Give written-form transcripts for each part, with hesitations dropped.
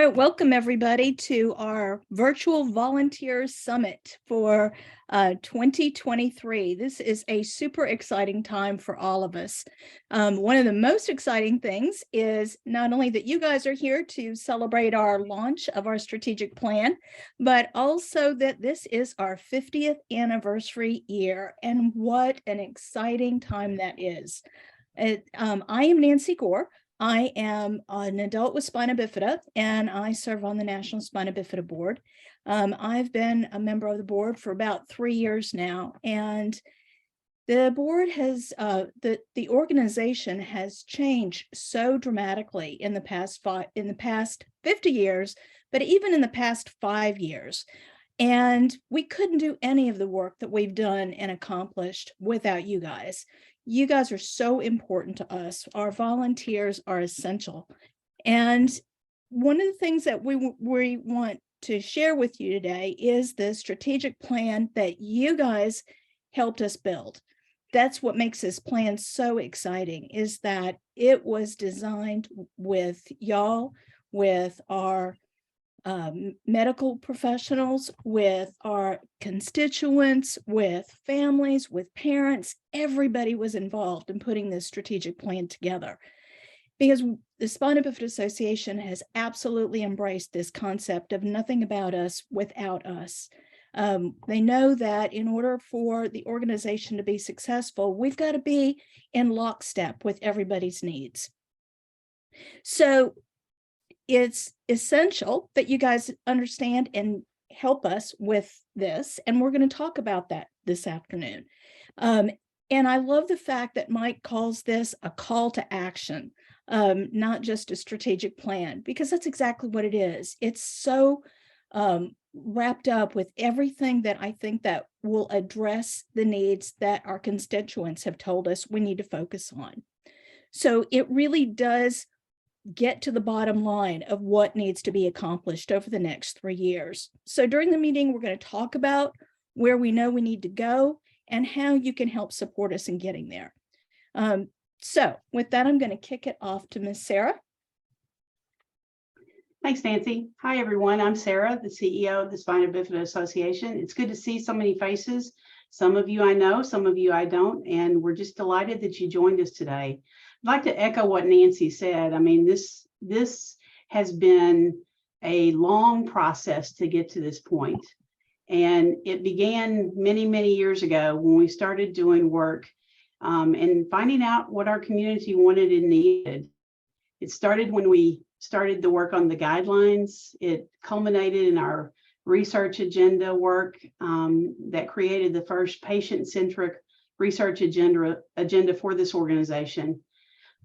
right, welcome everybody to our virtual volunteer summit for 2023. This is a super exciting time for all of us. One of the most exciting things is not only that you guys are here to celebrate our launch of our strategic plan, but also that this is our 50th anniversary year, and what an exciting time that is. I am Nancy Gore. I am an adult with spina bifida, and I serve on the National Spina Bifida Board. I've been a member of the board for about 3 years now, and the board has, the organization has changed so dramatically in the past 50 years, but even in the past 5 years. And we couldn't do any of the work that we've done and accomplished without you guys. You guys are so important to us. Our volunteers are essential. And one of the things that we want to share with you today is the strategic plan that you guys helped us build. That's what makes this plan so exciting, is that it was designed with y'all, with our medical professionals, with our constituents, with families, with parents. Everybody was involved in putting this strategic plan together, because the Spina Bifida Association has absolutely embraced this concept of nothing about us without us. They know that in order for the organization to be successful, we've got to be in lockstep with everybody's needs. So it's essential that you guys understand and help us with this, and we're going to talk about that this afternoon. And I love the fact that Mike calls this a call to action, not just a strategic plan, because that's exactly what it is. It's so wrapped up with everything that I think that will address the needs that our constituents have told us we need to focus on. So it really does get to the bottom line of what needs to be accomplished over the next 3 years. So during the meeting, we're going to talk about where we know we need to go and how you can help support us in getting there. So with that, I'm going to kick it off to Ms. Sara. Thanks, Nancy. Hi, everyone. I'm Sara, the CEO of the Spina Bifida Association. It's good to see so many faces. Some of you I know, some of you I don't, and we're just delighted that you joined us today. I'd like to echo what Nancy said. I mean, this has been a long process to get to this point. And it began many, many years ago when we started doing work and finding out what our community wanted and needed. It started when we started the work on the guidelines. It culminated in our research agenda work that created the first patient-centric research agenda for this organization.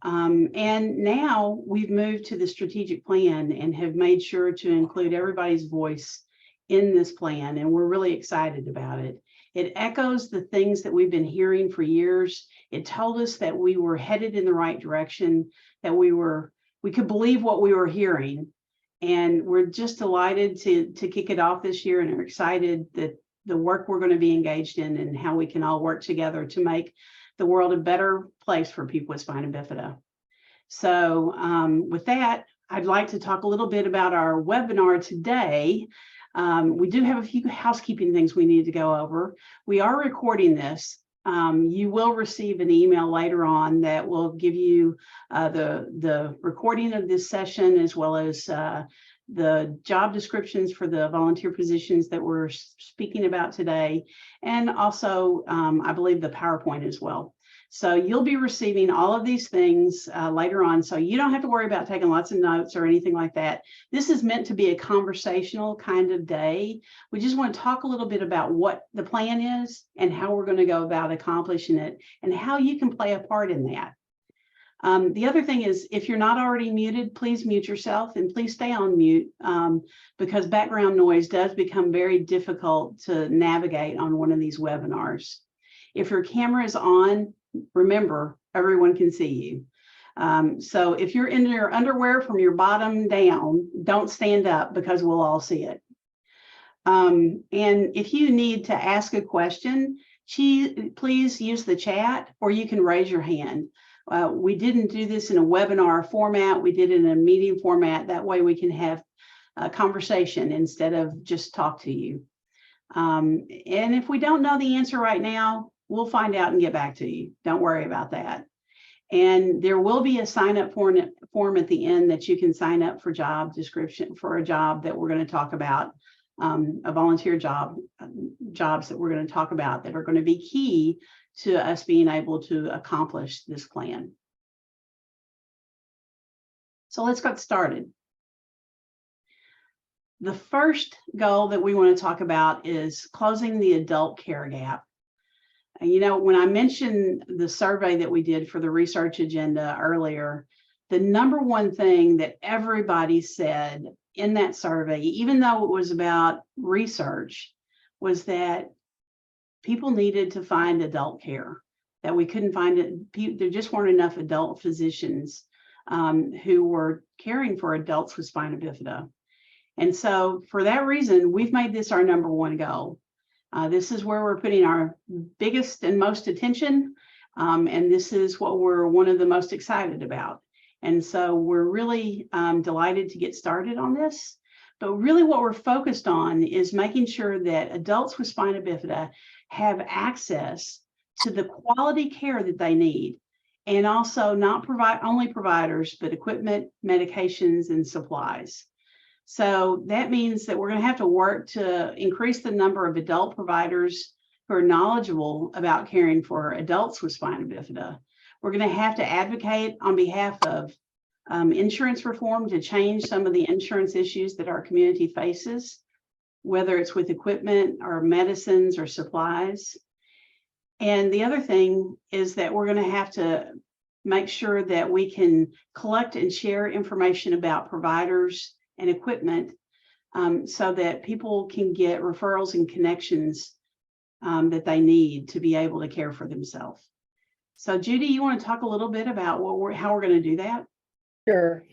And now we've moved to the strategic plan and have made sure to include everybody's voice in this plan, and we're really excited about it. It echoes the things that we've been hearing for years. It told us that we were headed in the right direction, that we could believe what we were hearing, and we're just delighted to kick it off this year, and are excited that the work we're going to be engaged in and how we can all work together to make the world a better place for people with spina bifida. So with that, I'd like to talk a little bit about our webinar today. We do have a few housekeeping things we need to go over. We are recording this. You will receive an email later on that will give you the recording of this session, as well as the job descriptions for the volunteer positions that we're speaking about today, and also I believe the PowerPoint as well. So you'll be receiving all of these things later on, so you don't have to worry about taking lots of notes or anything like that. This is meant to be a conversational kind of day. We just want to talk a little bit about what the plan is and how we're going to go about accomplishing it, and how you can play a part in that. The other thing is, if you're not already muted, please mute yourself, and please stay on mute because background noise does become very difficult to navigate on one of these webinars. If your camera is on, remember, everyone can see you. So if you're in your underwear from your bottom down, don't stand up because we'll all see it. And if you need to ask a question, please use the chat, or you can raise your hand. We didn't do this in a webinar format. We did it in a meeting format. That way we can have conversation instead of just talk to you. And if we don't know the answer right now, we'll find out and get back to you. Don't worry about that. And there will be a sign-up form at the end that you can sign up for job description for a job that we're going to talk about, a volunteer jobs that we're going to talk about that are going to be key to us being able to accomplish this plan. So let's get started. The first goal that we want to talk about is closing the adult care gap. You know, when I mentioned the survey that we did for the research agenda earlier, the number one thing that everybody said in that survey, even though it was about research, was that people needed to find adult care, that we couldn't find it. There just weren't enough adult physicians who were caring for adults with spina bifida. And so for that reason, we've made this our number one goal. This is where we're putting our biggest and most attention. And this is what we're one of the most excited about. And so we're really delighted to get started on this. But really what we're focused on is making sure that adults with spina bifida have access to the quality care that they need. And also not only providers, but equipment, medications, and supplies. So that means that we're going to have to work to increase the number of adult providers who are knowledgeable about caring for adults with spina bifida. We're going to have to advocate on behalf of insurance reform to change some of the insurance issues that our community faces, whether it's with equipment or medicines or supplies. And the other thing is that we're going to have to make sure that we can collect and share information about providers and equipment so that people can get referrals and connections that they need to be able to care for themselves. So Judy, you want to talk a little bit about how we're going to do that? Sure.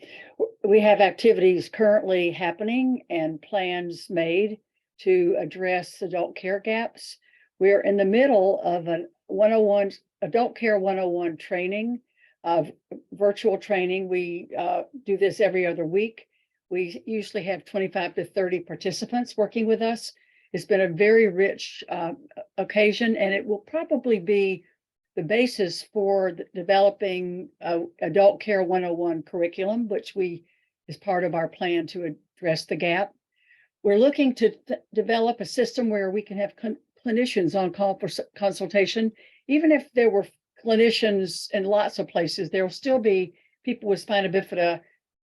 We have activities currently happening and plans made to address adult care gaps. We're in the middle of a 101 adult care 101 training, virtual training. We do this every other week. We usually have 25 to 30 participants working with us. It's been a very rich occasion, and it will probably be the basis for developing adult care 101 curriculum, which is part of our plan to address the gap. We're looking to develop a system where we can have clinicians on call for consultation. Even if there were clinicians in lots of places, there will still be people with spina bifida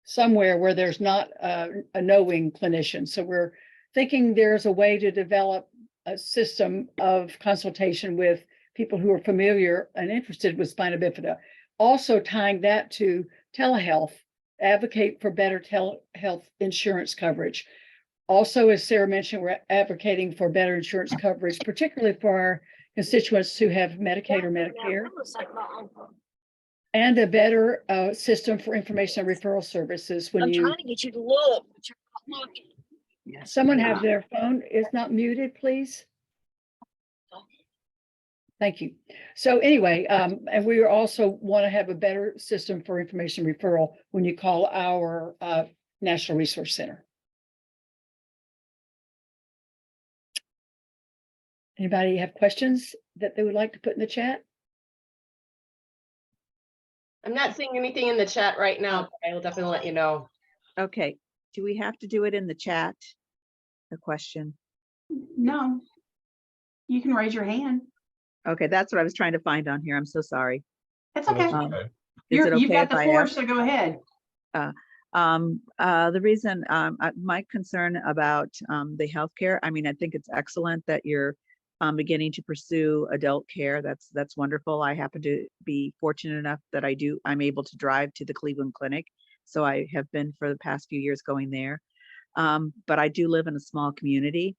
somewhere where there's not a knowing clinician. So we're thinking there's a way to develop a system of consultation with people who are familiar and interested with spina bifida. Also tying that to telehealth, advocate for better telehealth insurance coverage. Also, as Sarah mentioned, we're advocating for better insurance coverage, particularly for our constituents who have Medicaid or Medicare. And a better system for information and referral services. When I'm trying to get you to look, but you're not looking. Yes. Someone have their phone is not muted, please. Thank you. So anyway, and we also want to have a better system for information referral when you call our National Resource Center. Anybody have questions that they would like to put in the chat? I'm not seeing anything in the chat right now, but I will definitely let you know. Okay. Do we have to do it in the chat? A question. No, you can raise your hand. Okay, that's what I was trying to find on here. I'm so sorry. That's okay. Is it okay You've got if the I floor, ask? so go ahead. The reason my concern about the healthcare, I mean, I think it's excellent that you're beginning to pursue adult care. That's wonderful. I happen to be fortunate enough that I'm able to drive to the Cleveland Clinic. So I have been for the past few years going there. But I do live in a small community,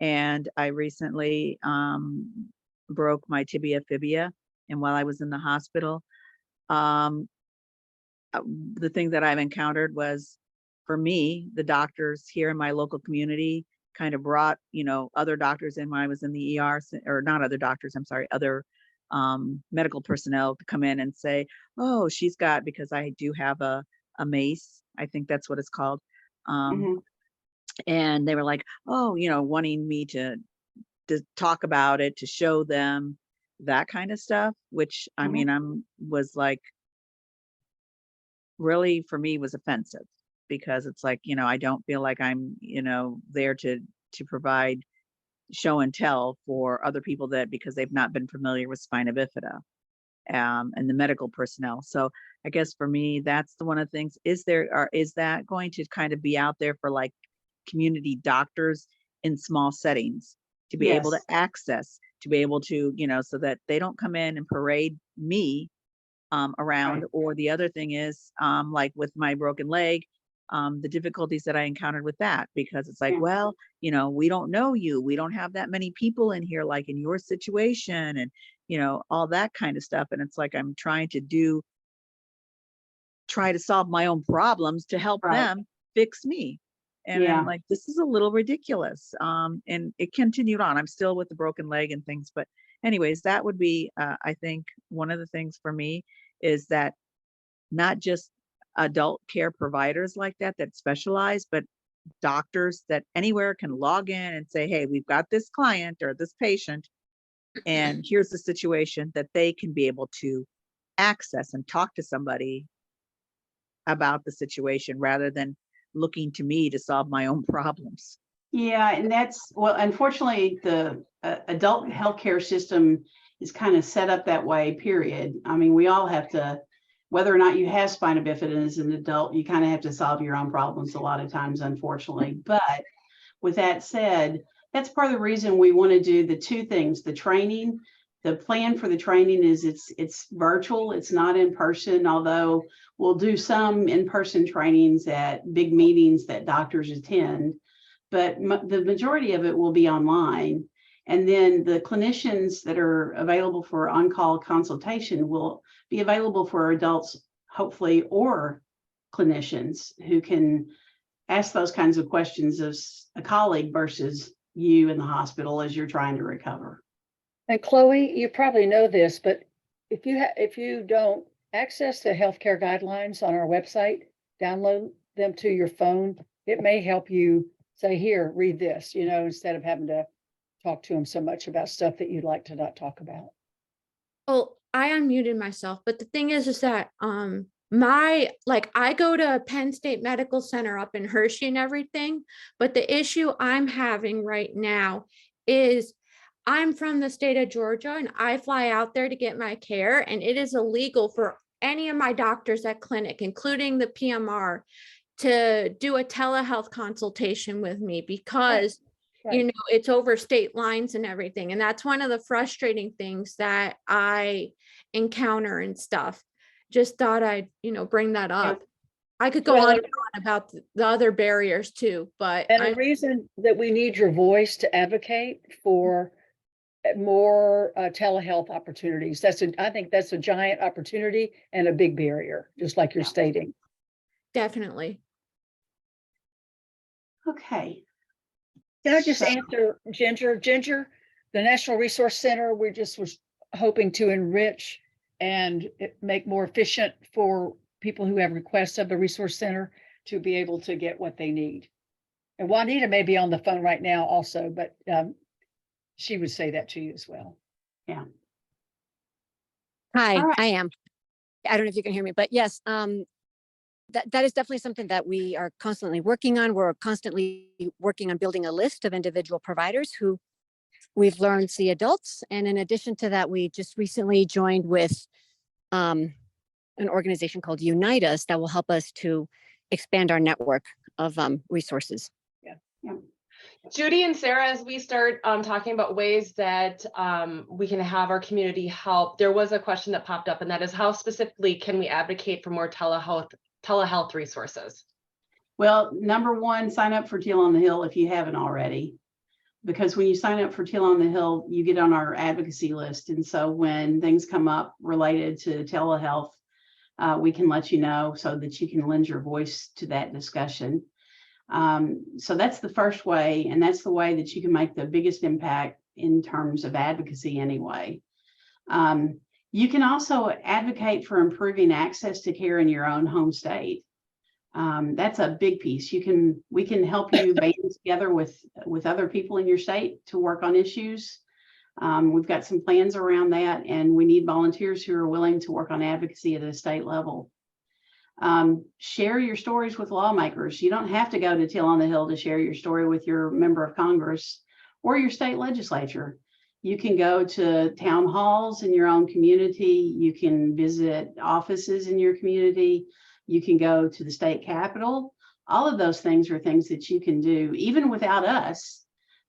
and I recently broke my tibia-fibia. And while I was in the hospital, the thing that I've encountered was, for me, the doctors here in my local community kind of brought, other doctors in when I was in the ER, or not other doctors, I'm sorry, other medical personnel to come in and say, oh, she's got, because I do have a MACE, I think that's what it's called. And they were like, oh, wanting me to talk about it, to show them that kind of stuff, which I Mhm. mean, was like, really for me was offensive, because it's like, I don't feel like I'm, there to provide show and tell for other people, that because they've not been familiar with spina bifida, and the medical personnel. So I guess for me, that's the one of the things. Is that going to kind of be out there for like community doctors in small settings to be able to Yes. access, to be able to, so that they don't come in and parade me around. Right. Or the other thing is, like with my broken leg, the difficulties that I encountered with that, because it's like, Yeah. well, we don't know you. We don't have that many people in here, like in your situation, and, all that kind of stuff. And it's like, I'm trying to solve my own problems to help Right. them fix me. And Yeah. I'm like, this is a little ridiculous. And it continued on. I'm still with the broken leg and things. But anyways, that would be, I think one of the things for me is that not just adult care providers like that specialize, but doctors that anywhere can log in and say, hey, we've got this client or this patient, and here's the situation, that they can be able to access and talk to somebody about the situation, rather than looking to me to solve my own problems. Yeah, and well, unfortunately, the adult healthcare system is kind of set up that way, period. I mean, we all have to, whether or not you have spina bifida as an adult, you kind of have to solve your own problems a lot of times, unfortunately. But with that said, that's part of the reason we want to do the two things, the training. The plan for the training is it's virtual, it's not in person, although we'll do some in-person trainings at big meetings that doctors attend. But the majority of it will be online. And then the clinicians that are available for on-call consultation will be available for adults, hopefully, or clinicians who can ask those kinds of questions of a colleague versus you in the hospital as you're trying to recover. And Chloe, you probably know this, but if you don't access the healthcare guidelines on our website, download them to your phone, it may help you say, here, read this, instead of having to talk to them so much about stuff that you'd like to not talk about. Well, I unmuted myself, but the thing is that I go to Penn State Medical Center up in Hershey and everything, but the issue I'm having right now is I'm from the state of Georgia and I fly out there to get my care, and it is illegal for any of my doctors at clinic, including the PMR, to do a telehealth consultation with me because Right. it's over state lines and everything. And that's one of the frustrating things that I encounter and stuff. Just thought I'd, bring that up. I could go Well, on and on about the other barriers too, but And a reason that we need your voice to advocate for more telehealth opportunities. I think that's a giant opportunity and a big barrier, just like you're stating. definitely. Okay. Can I just answer Ginger? Ginger, the National Resource Center, we just was hoping to enrich and make more efficient for people who have requests of the Resource Center to be able to get what they need. And Juanita may be on the phone right now also, but she would say that to you as well. Yeah. Hi, right. I am. I don't know if you can hear me, but yes, that is definitely something that we are constantly working on. We're constantly working on building a list of individual providers who we've learned see adults. And in addition to that, we just recently joined with an organization called Unite Us that will help us to expand our network of resources. Yeah. Judy and Sarah, as we start talking about ways that we can have our community help, there was a question that popped up, and that is, how specifically can we advocate for more telehealth resources? Well, number one, sign up for Teal on the Hill if you haven't already, because when you sign up for Teal on the Hill, you get on our advocacy list. And so when things come up related to telehealth, we can let you know so that you can lend your voice to that discussion. So that's the first way, and that's the way that you can make the biggest impact in terms of advocacy anyway. You can also advocate for improving access to care in your own home state. That's a big piece. We can help you band together with other people in your state to work on issues. We've got some plans around that, and we need volunteers who are willing to work on advocacy at a state level. Share your stories with lawmakers. You don't have to go to Till on the Hill to share your story with your member of Congress or your state legislature. You can go to town halls in your own community. You can visit offices in your community. You can go to the state capitol. All of those things are things that you can do even without us.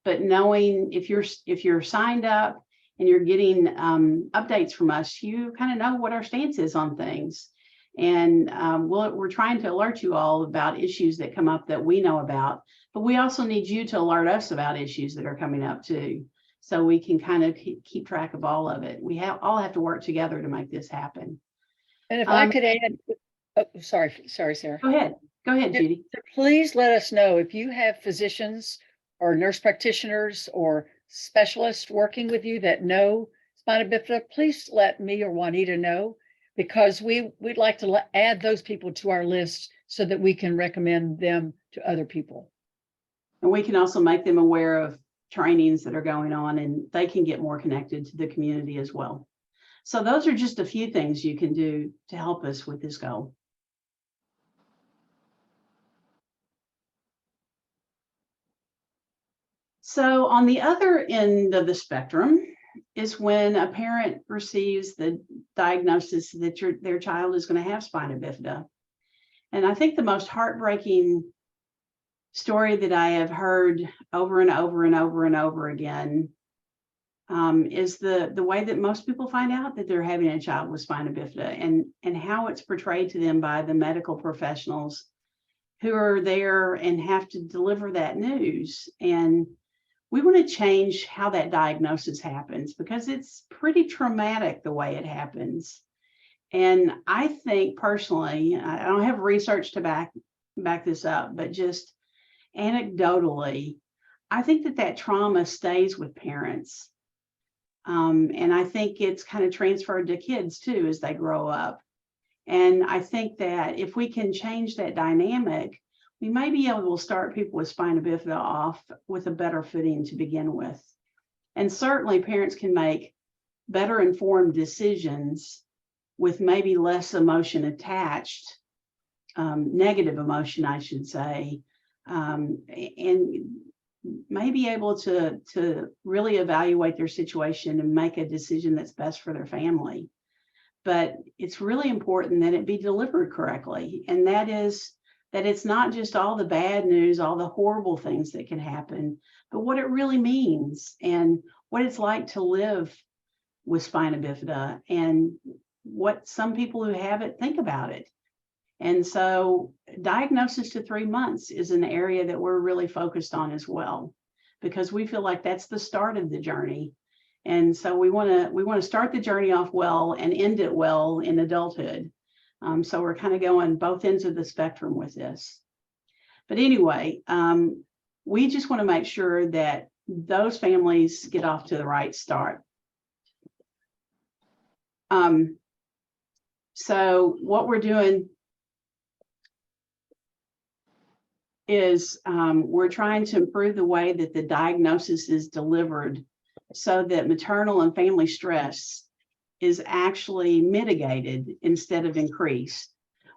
But knowing if you're signed up and you're getting updates from us, you kind of know what our stance is on things. And we're trying to alert you all about issues that come up that we know about, but we also need you to alert us about issues that are coming up too, so we can kind of keep track of all of it. We all have to work together to make this happen. And if I could add, oh, sorry, Sarah. Go ahead, Judy. Please let us know if you have physicians or nurse practitioners or specialists working with you that know spina bifida. Please let me or Juanita know, because we'd like to add those people to our list so that we can recommend them to other people. And we can also make them aware of trainings that are going on, and they can get more connected to the community as well. So those are just a few things you can do to help us with this goal. So on the other end of the spectrum is when a parent receives the diagnosis that their child is going to have spina bifida. And I think the most heartbreaking story that I have heard over and over and over and over again is the way that most people find out that they're having a child with spina bifida, and how it's portrayed to them by the medical professionals who are there and have to deliver that news. And we want to change how that diagnosis happens, because it's pretty traumatic the way it happens. And I think personally, I don't have research to back this up, but just anecdotally, I think that trauma stays with parents. And I think it's kind of transferred to kids too as they grow up. And I think that if we can change that dynamic, we may be able to start people with spina bifida off with a better footing to begin with. And certainly parents can make better informed decisions with maybe less emotion attached, negative emotion, I should say, and may be able to really evaluate their situation and make a decision that's best for their family. But it's really important that it be delivered correctly. And that is that it's not just all the bad news, all the horrible things that can happen, but what it really means and what it's like to live with spina bifida and what some people who have it think about it. And so diagnosis to 3 months is an area that we're really focused on as well, because we feel like that's the start of the journey. And so we want to start the journey off well and end it well in adulthood. So we're kind of going both ends of the spectrum with this. But anyway, we just want to make sure that those families get off to the right start. So what we're doing is we're trying to improve the way that the diagnosis is delivered so that maternal and family stress is actually mitigated instead of increased.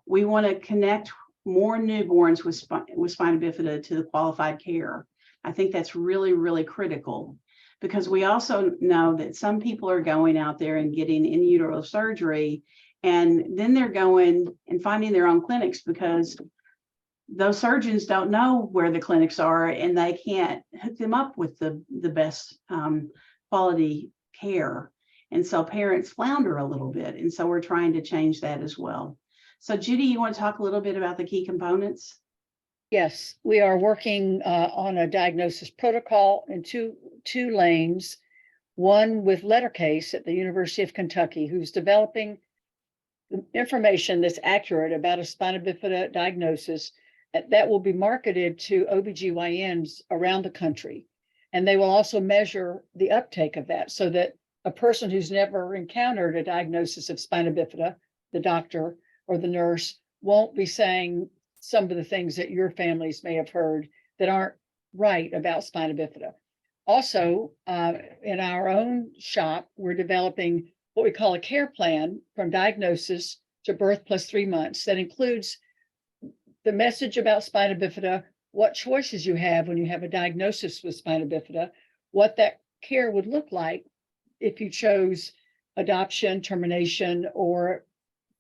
We want to connect more newborns with spina bifida to the qualified care. I think that's really, really critical, because we also know that some people are going out there and getting in utero surgery, and then they're going and finding their own clinics because those surgeons don't know where the clinics are and they can't hook them up with the best quality care. And so parents flounder a little bit. And so we're trying to change that as well. So Judy, you want to talk a little bit about the key components? Yes, we are working on a diagnosis protocol in two lanes. One with Lettercase at the University of Kentucky, who's developing information that's accurate about a spina bifida diagnosis that will be marketed to OBGYNs around the country. And they will also measure the uptake of that so that a person who's never encountered a diagnosis of spina bifida, the doctor or the nurse, won't be saying some of the things that your families may have heard that aren't right about spina bifida. Also, in our own shop, we're developing what we call a care plan from diagnosis to birth plus 3 months that includes the message about spina bifida, what choices you have when you have a diagnosis with spina bifida, what that care would look like if you chose adoption, termination, or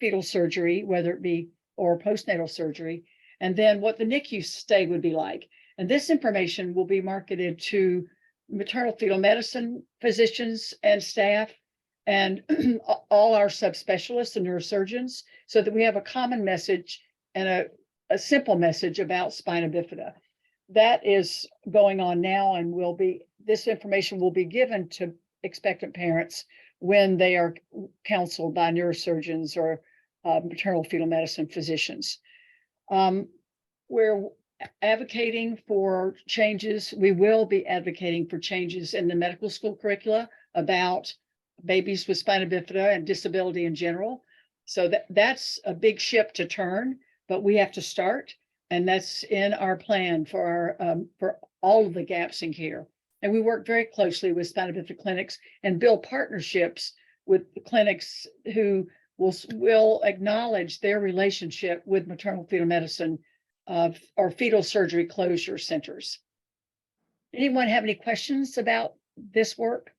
fetal surgery, whether it be or postnatal surgery, and then what the NICU stay would be like. And this information will be marketed to maternal fetal medicine physicians and staff and all our subspecialists and neurosurgeons, so that we have a common message and a simple message about spina bifida. That is going on now, and this information will be given to expectant parents when they are counseled by neurosurgeons or maternal fetal medicine physicians. We're advocating for changes. We will be advocating for changes in the medical school curricula about babies with spina bifida and disability in general. So that's a big ship to turn, but we have to start, and that's in our plan for all of the gaps in care. And we work very closely with spina bifida clinics and build partnerships with the clinics who will acknowledge their relationship with maternal fetal medicine or fetal surgery closure centers. Anyone have any questions about this work?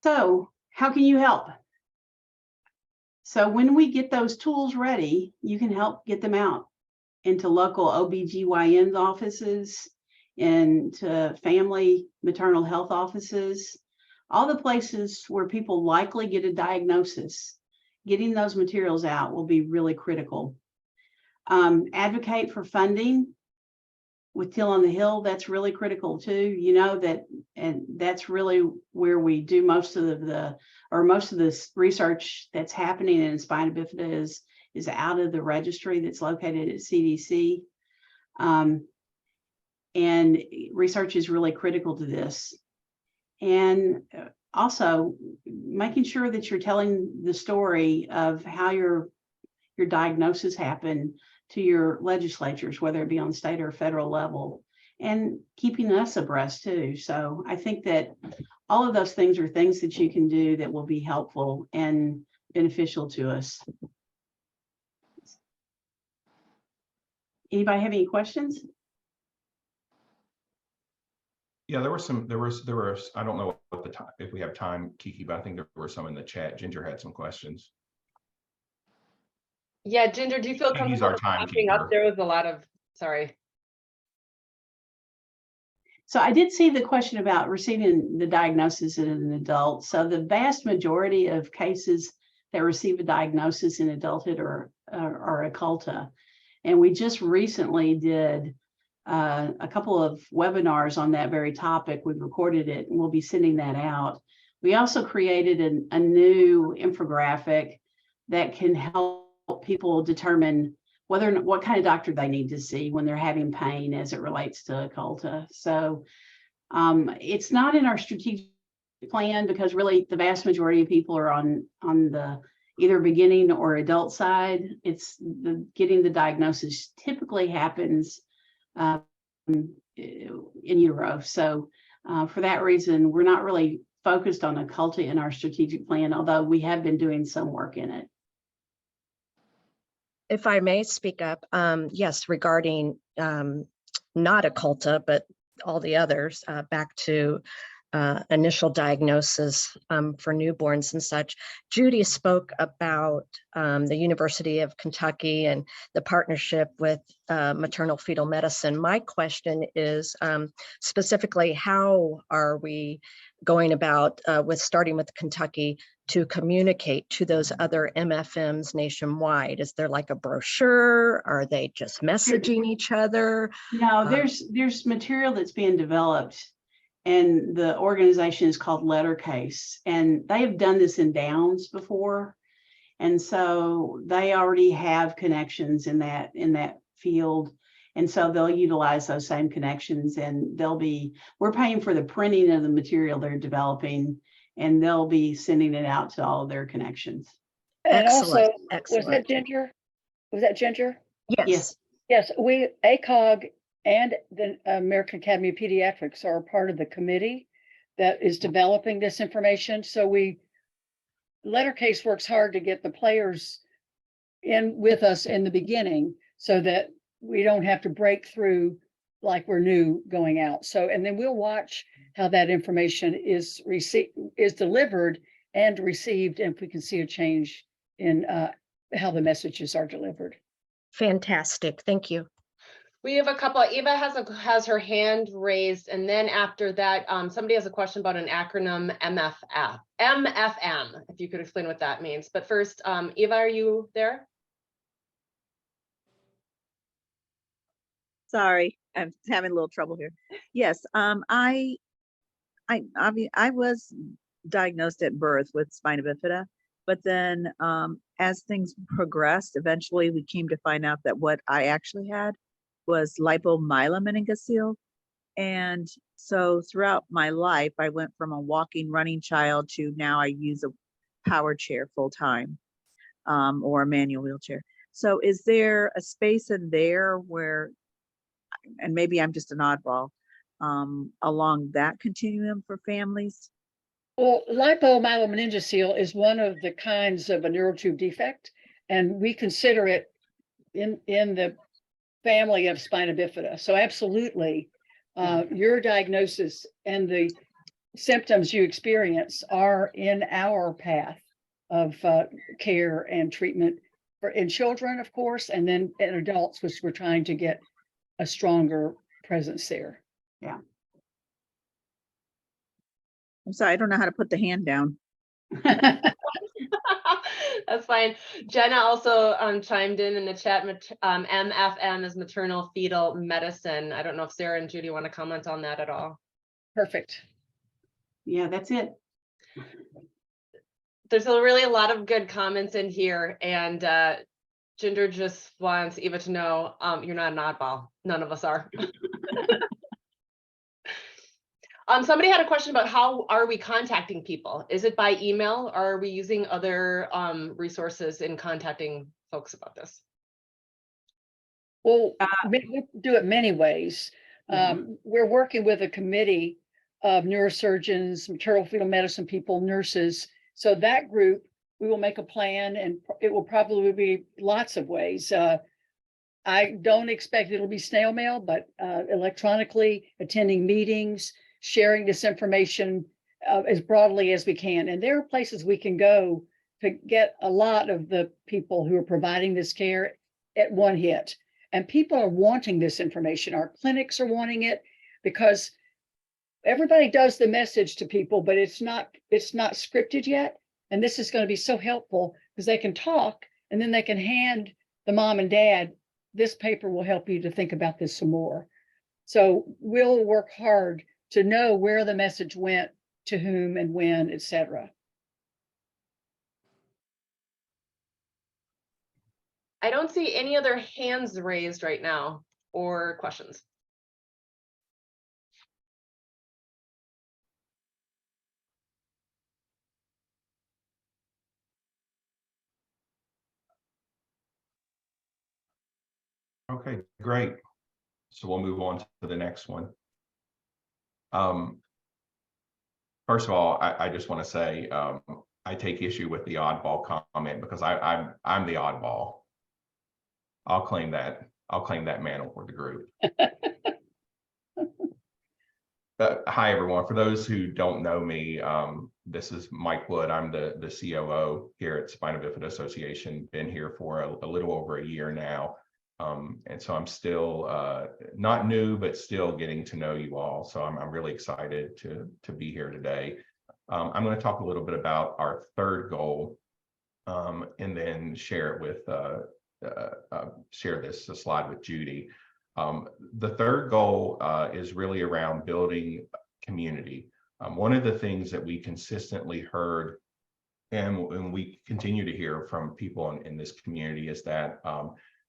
So how can you help? So when we get those tools ready, you can help get them out into local OBGYN offices, into family maternal health offices, all the places where people likely get a diagnosis. Getting those materials out will be really critical. Advocate for funding with Till on the Hill. That's really critical too. You know that, and that's really where we do most of this research that's happening in spina bifida is out of the registry that's located at CDC. And research is really critical to this. And also making sure that you're telling the story of how your diagnosis happened to your legislatures, whether it be on state or federal level, and keeping us abreast too. So I think that all of those things are things that you can do that will be helpful and beneficial to us. Anybody have any questions? Yeah, there was, I don't know what the time, if we have time, Kiki, but I think there were some in the chat. Ginger had some questions. Yeah, Ginger, do you feel comfortable popping up? There was a lot of, sorry. So I did see the question about receiving the diagnosis in an adult. So the vast majority of cases that receive a diagnosis in adulthood are occulta. And we just recently did a couple of webinars on that very topic. We've recorded it and we'll be sending that out. We also created a new infographic that can help people determine what kind of doctor they need to see when they're having pain as it relates to occulta. So it's not in our strategic plan because really the vast majority of people are on the either beginning or adult side. It's getting the diagnosis typically happens in utero. So for that reason, we're not really focused on occulta in our strategic plan, although we have been doing some work in it. If I may speak up, yes, regarding not occulta, but all the others, back to initial diagnosis for newborns and such. Judy spoke about the University of Kentucky and the partnership with maternal fetal medicine. My question is specifically, how are we going about with starting with Kentucky to communicate to those other MFMs nationwide? Is there like a brochure? Are they just messaging each other? No, there's material that's being developed, and the organization is called Lettercase, and they have done this in Downs before, and so they already have connections in that field, and so they'll utilize those same connections, and we're paying for the printing of the material they're developing, and they'll be sending it out to all of their connections. And also, Excellent, was excellent. that Ginger? Was that Ginger? Yes, Yes, we, ACOG and the American Academy of Pediatrics are a part of the committee that is developing this information. So Lettercase works hard to get the players in with us in the beginning so that we don't have to break through like we're new going out. So, and then we'll watch how that information is delivered and received, and if we can see a change in how the messages are delivered. fantastic. Thank you. We have a couple. Eva has her hand raised, and then after that, somebody has a question about an acronym MFM. If you could explain what that means. But first, Eva, are you there? Sorry, I'm having a little trouble here. Yes, I was diagnosed at birth with spina bifida, but then as things progressed, eventually we came to find out that what I actually had was lipomyelomeningocele. And so throughout my life, I went from a walking, running child to now I use a power chair full time, or a manual wheelchair. So is there a space in there where, and maybe I'm just an oddball, along that continuum for families? Well, lipomyelomeningocele is one of the kinds of a neurotube defect, and we consider it in the family of spina bifida. So absolutely, your diagnosis and the symptoms you experience are in our path of care and treatment in children, of course, and then in adults, which we're trying to get a stronger presence there. Yeah. I'm sorry, I don't know how to put the hand down. That's fine. Jenna also chimed in the chat. MFM is maternal fetal medicine. I don't know if Sarah and Judy want to comment on that at all. Perfect. Yeah, that's it. There's really a lot of good comments in here, and Ginger just wants Eva to know you're not an oddball. None of us are. Somebody had a question about how are we contacting people? Is it by email, or are we using other resources in contacting folks about this? Well, we do it many ways. We're working with a committee of neurosurgeons, maternal fetal medicine people, nurses. So that group, we will make a plan, and it will probably be lots of ways. I don't expect it'll be snail mail, but electronically attending meetings, sharing this information as broadly as we can. And there are places we can go to get a lot of the people who are providing this care at one hit. And people are wanting this information. Our clinics are wanting it because everybody does the message to people, but it's not scripted yet. And this is going to be so helpful because they can talk and then they can hand the mom and dad, this paper will help you to think about this some more. So we'll work hard to know where the message went, to whom and when, etc. I don't see any other hands raised right now or questions. Okay, great. So we'll move on to the next one. First of all, I just want to say I take issue with the oddball comment because I'm the oddball. I'll claim that mantle for the group. Hi everyone. For those who don't know me, this is Mike Wood. I'm the COO here at Spina Bifida Association. Been here for a little over a year now. And so I'm still not new, but still getting to know you all. So I'm really excited to be here today. I'm going to talk a little bit about our third goal, and then share it with share this slide with Judy. The third goal is really around building community. One of the things that we consistently heard, and we continue to hear from people in this community, is that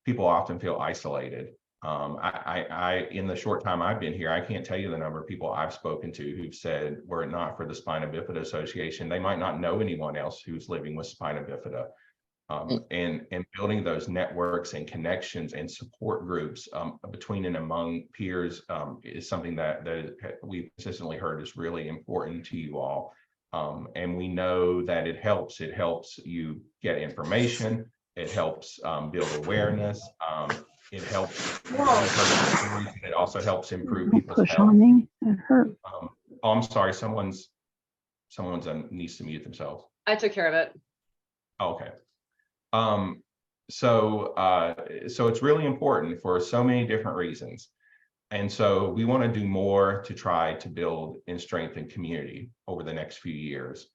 people often feel isolated. In the short time I've been here, I can't tell you the number of people I've spoken to who've said, were it not for the Spina Bifida Association, they might not know anyone else who's living with spina bifida. And building those networks and connections and support groups between and among peers is something that we've consistently heard is really important to you all. And we know that it helps you get information, it helps build awareness, it helps, it also helps improve people's health. Oh, I'm sorry, someone's needs to mute themselves. I took care of it. Okay. So it's really important for so many different reasons. And so we want to do more to try to build and strengthen community over the next few years.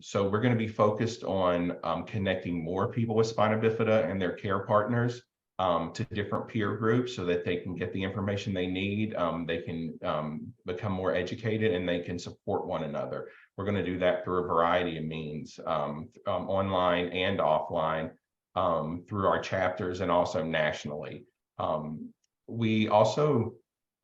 So we're going to be focused on connecting more people with spina bifida and their care partners to different peer groups so that they can get the information they need. They can become more educated and they can support one another. We're going to do that through a variety of means, online and offline, through our chapters and also nationally. We also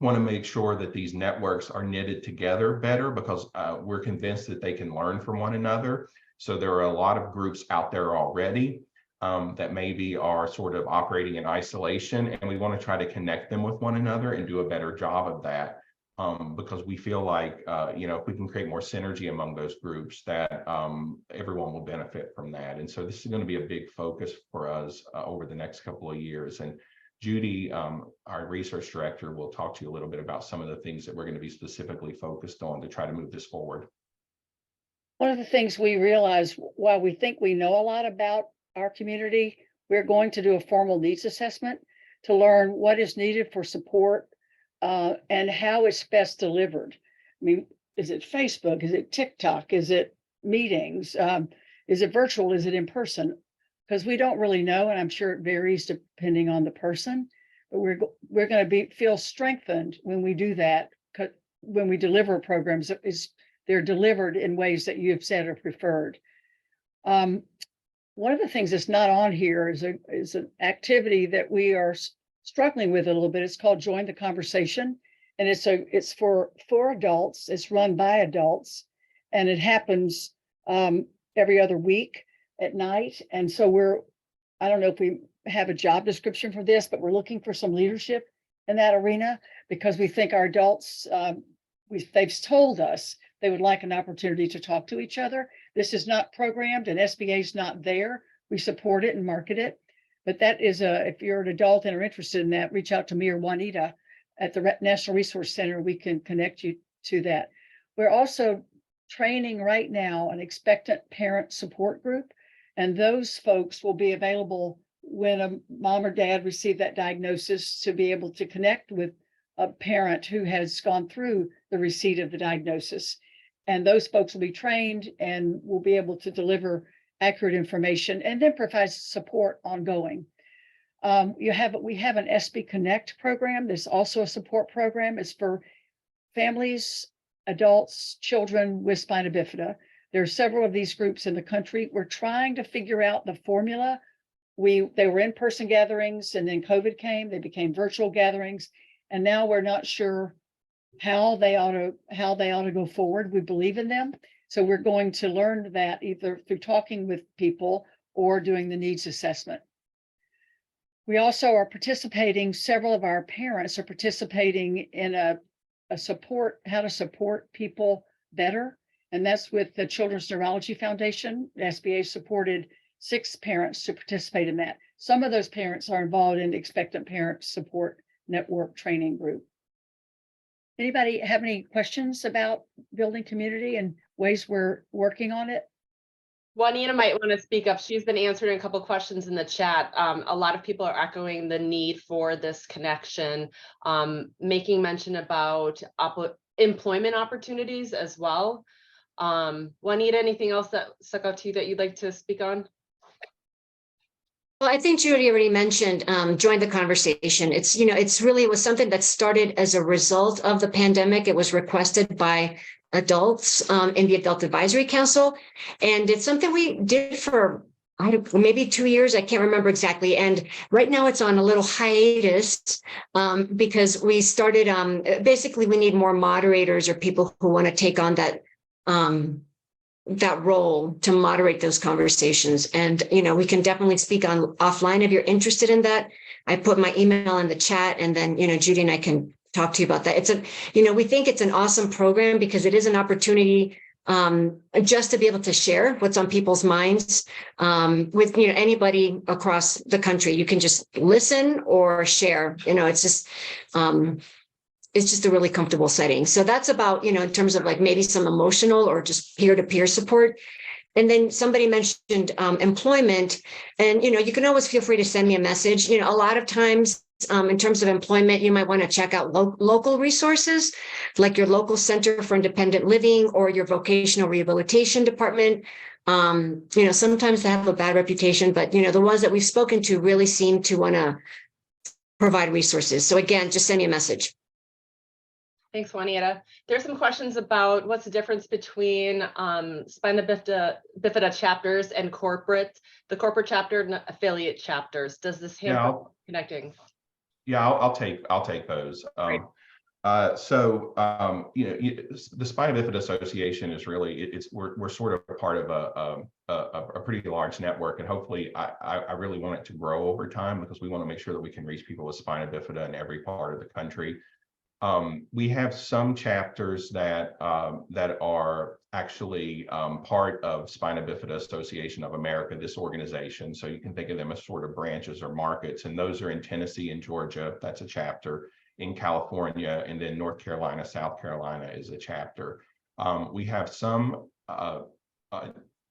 want to make sure that these networks are knitted together better because we're convinced that they can learn from one another. So there are a lot of groups out there already that maybe are sort of operating in isolation, and we want to try to connect them with one another and do a better job of that. Because we feel like, if we can create more synergy among those groups, that everyone will benefit from that. And so this is going to be a big focus for us over the next couple of years. And Judy, our research director, will talk to you a little bit about some of the things that we're going to be specifically focused on to try to move this forward. One of the things we realize, while we think we know a lot about our community, we're going to do a formal needs assessment to learn what is needed for support and how it's best delivered. I mean, is it Facebook? Is it TikTok? Is it meetings? Is it virtual? Is it in person? Because we don't really know, and I'm sure it varies depending on the person. But we're going to feel strengthened when we do that. When we deliver programs, they're delivered in ways that you have said are preferred. One of the things that's not on here is an activity that we are struggling with a little bit. It's called Join the Conversation, and it's for adults. It's run by adults, and it happens every other week at night. And so I don't know if we have a job description for this, but we're looking for some leadership in that arena because we think our adults, they've told us they would like an opportunity to talk to each other. This is not programmed and SBA is not there. We support it and market it. But that is if you're an adult and are interested in that, reach out to me or Juanita at the National Resource Center. We can connect you to that. We're also training right now an expectant parent support group, and those folks will be available when a mom or dad receive that diagnosis to be able to connect with a parent who has gone through the receipt of the diagnosis. And those folks will be trained and will be able to deliver accurate information and then provide support ongoing. We have an SB Connect program. There's also a support program. It's for families, adults, children with spina bifida. There are several of these groups in the country. We're trying to figure out the formula. They were in-person gatherings, and then COVID came. They became virtual gatherings, and now we're not sure how they ought to go forward. We believe in them. So we're going to learn that either through talking with people or doing the needs assessment. We also are participating, several of our parents are participating in a support, how to support people better. And that's with the Children's Neurology Foundation. The SBA supported 6 parents to participate in that. Some of those parents are involved in the Expectant Parent Support Network training group. Anybody have any questions about building community and ways we're working on it? Juanita might want to speak up. She's been answering a couple of questions in the chat. A lot of people are echoing the need for this connection, making mention about employment opportunities as well. Juanita, anything else that stuck out to you that you'd like to speak on? Well, I think Judy already mentioned join the conversation. It's really was something that started as a result of the pandemic. It was requested by adults in the Adult Advisory Council. And it's something we did for maybe 2 years. I can't remember exactly. And right now it's on a little hiatus because we started, basically we need more moderators or people who want to take on that role to moderate those conversations. And, we can definitely speak on offline if you're interested in that. I put my email in the chat, and then, Judy and I can talk to you about that. It's we think it's an awesome program because it is an opportunity just to be able to share what's on people's minds with anybody across the country. You can just listen or share. It's just a really comfortable setting. So that's about in terms of like maybe some emotional or just peer-to-peer support. And then somebody mentioned employment, and you can always feel free to send me a message. A lot of times in terms of employment, you might want to check out local resources like your local Center for Independent Living or your vocational rehabilitation department. Sometimes they have a bad reputation, but the ones that we've spoken to really seem to want to provide resources. So again, just send me a message. Thanks, Juanita. There's some questions about what's the difference between Spina Bifida chapters and the corporate chapter and affiliate chapters. Does this handle connecting? Yeah, I'll take those. The Spina Bifida Association is really we're sort of part of a pretty large network, and hopefully I really want it to grow over time because we want to make sure that we can reach people with spina bifida in every part of the country. We have some chapters that are actually part of Spina Bifida Association of America, this organization. So you can think of them as sort of branches or markets, and those are in Tennessee and Georgia. That's a chapter. In California, and then North Carolina, South Carolina is a chapter. We have some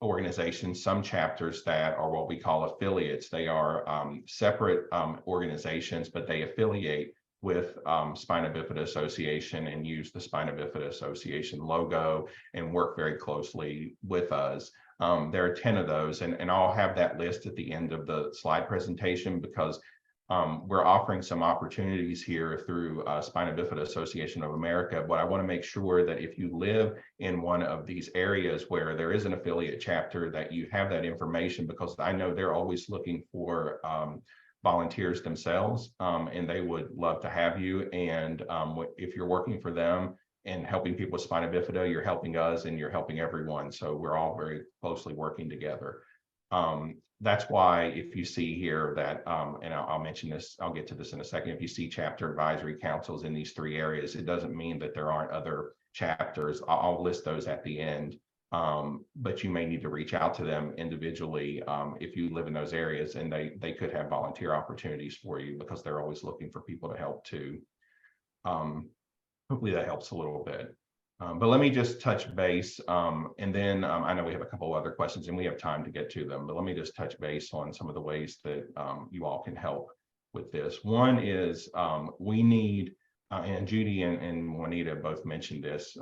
organizations, some chapters that are what we call affiliates. They are separate organizations, but they affiliate with Spina Bifida Association and use the Spina Bifida Association logo and work very closely with us. There are 10 of those, and I'll have that list at the end of the slide presentation because we're offering some opportunities here through Spina Bifida Association of America, but I want to make sure that if you live in one of these areas where there is an affiliate chapter, that you have that information, because I know they're always looking for volunteers themselves, and they would love to have you. And if you're working for them and helping people with spina bifida, you're helping us and you're helping everyone. So we're all very closely working together. That's why if you see here that, and I'll mention this, I'll get to this in a second, if you see chapter advisory councils in these 3 areas, it doesn't mean that there aren't other chapters. I'll list those at the end, but you may need to reach out to them individually if you live in those areas, and they could have volunteer opportunities for you because they're always looking for people to help too. Hopefully that helps a little bit. But let me just touch base, and then I know we have a couple other questions and we have time to get to them, but let me just touch base on some of the ways that you all can help with this. One is we need, and Judy and Juanita both mentioned this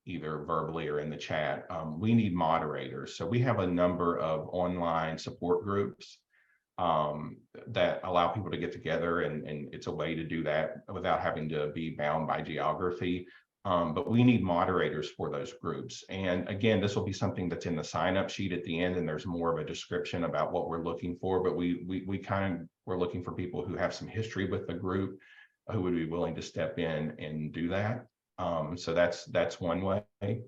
either verbally or in the chat, we need moderators. So we have a number of online support groups that allow people to get together, and it's a way to do that without having to be bound by geography. But we need moderators for those groups. And again, this will be something that's in the sign-up sheet at the end, and there's more of a description about what we're looking for. But we're looking for people who have some history with the group, who would be willing to step in and do that. So that's one way.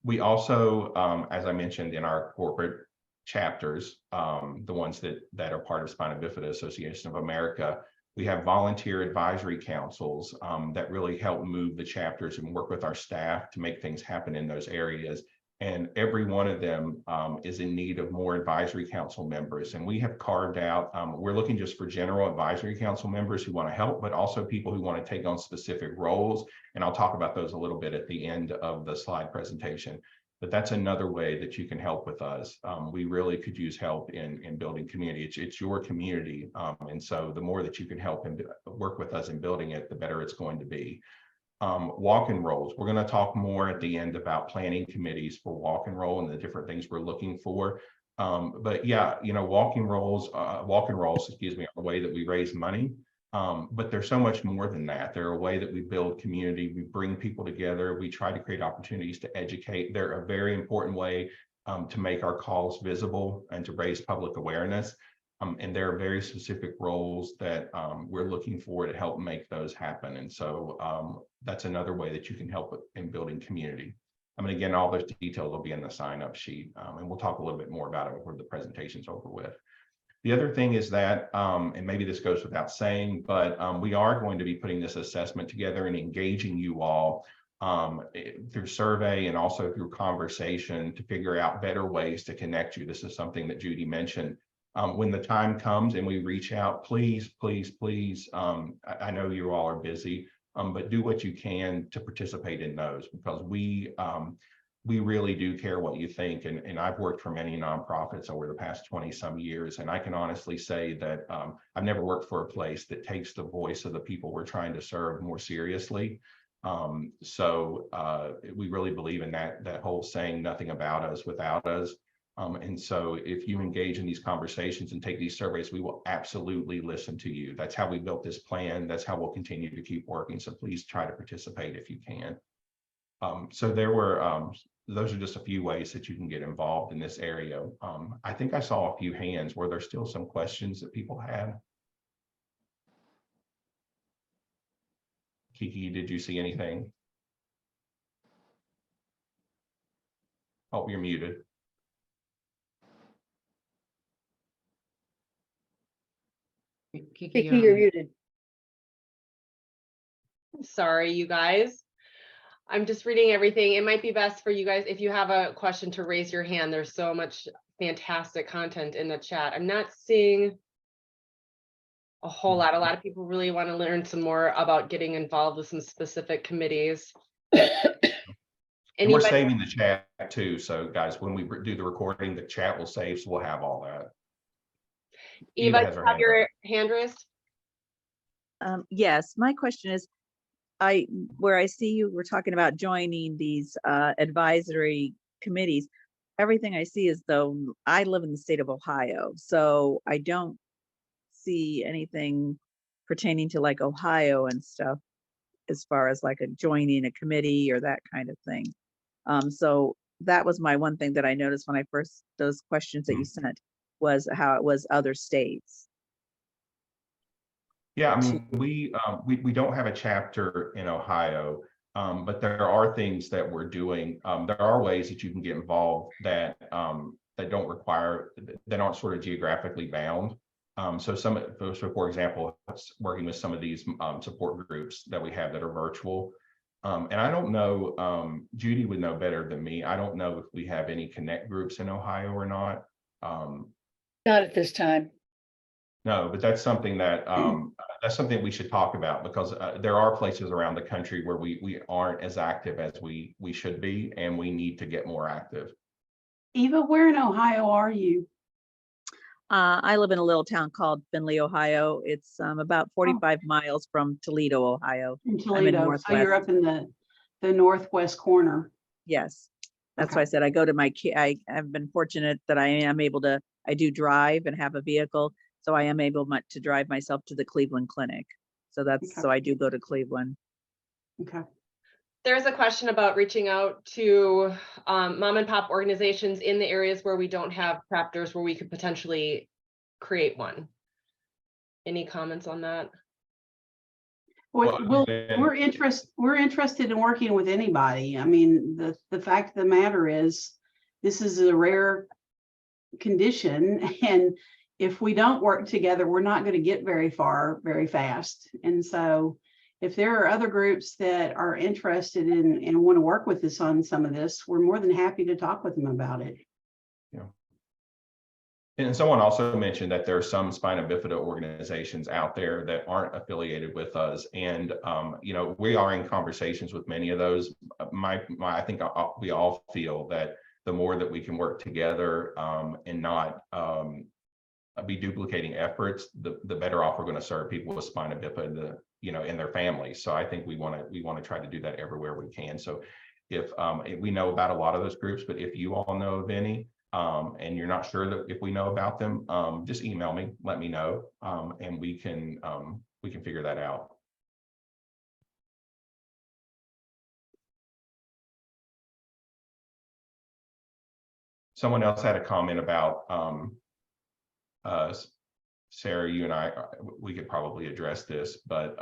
We also, as I mentioned, in our corporate chapters, the ones that are part of Spina Bifida Association of America, we have volunteer advisory councils that really help move the chapters and work with our staff to make things happen in those areas. And every one of them is in need of more advisory council members. And we have carved out, we're looking just for general advisory council members who want to help, but also people who want to take on specific roles. And I'll talk about those a little bit at the end of the slide presentation. But that's another way that you can help with us. We really could use help in building community. It's your community. And so the more that you can help and work with us in building it, the better it's going to be. Walk-in roles. We're going to talk more at the end about planning committees for walk-in roll and the different things we're looking for. But yeah, walk-in roles, excuse me, are a way that we raise money. But there's so much more than that. They're a way that we build community. We bring people together. We try to create opportunities to educate. They're a very important way to make our cause visible and to raise public awareness. And there are very specific roles that we're looking for to help make those happen. And so that's another way that you can help in building community. I mean, again, all those details will be in the sign-up sheet, and we'll talk a little bit more about it before the presentation's over with. The other thing is that, and maybe this goes without saying, but we are going to be putting this assessment together and engaging you all through survey and also through conversation to figure out better ways to connect you. This is something that Judy mentioned. When the time comes and we reach out, please, please, please, I know you all are busy, but do what you can to participate in those, because we really do care what you think. And I've worked for many nonprofits over the past 20 some years, and I can honestly say that I've never worked for a place that takes the voice of the people we're trying to serve more seriously. So we really believe in that whole saying, nothing about us without us. And so if you engage in these conversations and take these surveys, we will absolutely listen to you. That's how we built this plan. That's how we'll continue to keep working. So please try to participate if you can. So there were, those are just a few ways that you can get involved in this area. I think I saw a few hands. Were there still some questions that people had? Kiki, did you see anything? Oh, you're muted. Kiki, you're muted. Sorry, you guys. I'm just reading everything. It might be best for you guys, if you have a question, to raise your hand. There's so much fantastic content in the chat. I'm not seeing a whole lot. A lot of people really want to learn some more about getting involved with some specific committees. And we're saving the chat too. So guys, when we do the recording, the chat will save, so we'll have all that. Eva, you have your hand raised? Yes, my question is, where I see you were talking about joining these advisory committees. Everything I see is, though, I live in the state of Ohio, so I don't see anything pertaining to like Ohio and stuff as far as like joining a committee or that kind of thing. So that was my one thing that I noticed when I first, those questions that you sent, was how it was other states. Yeah, I mean, we don't have a chapter in Ohio, but there are things that we're doing. There are ways that you can get involved that that don't require, that aren't sort of geographically bound. So for example, working with some of these support groups that we have that are virtual. And I don't know, Judy would know better than me. I don't know if we have any connect groups in Ohio or not. Not at this time. No, but that's something that we should talk about, because there are places around the country where we aren't as active as we should be, and we need to get more active. Eva, where in Ohio are you? I live in a little town called Findlay, Ohio. It's about 45 miles from Toledo, Ohio. In Toledo, so you're up in the northwest corner. Yes, that's Okay. why I said I go to my I've been fortunate that I am able to, I do drive and have a vehicle, so I am able to drive myself to the Cleveland Clinic. So that's, Okay. so I do go to Cleveland. Okay. There's a question about reaching out to mom and pop organizations in the areas where we don't have chapters, where we could potentially create one. Any comments on that? We're interested in working with anybody. I mean, the fact of the matter is, this is a rare condition, and if we don't work together, we're not going to get very far very fast. And so if there are other groups that are interested in and want to work with us on some of this, we're more than happy to talk with them about it. Yeah. And someone also mentioned that there are some spina bifida organizations out there that aren't affiliated with us. And, you know, we are in conversations with many of those. I think we all feel that the more that we can work together and not be duplicating efforts, the better off we're going to serve people with spina bifida, you know, and their families. So I think we want to try to do that everywhere we can. So if we know about a lot of those groups, but if you all know of any, and you're not sure that if we know about them, just email me, let me know, and we can figure that out. Someone else had a comment about Sarah, you and I, we could probably address this, but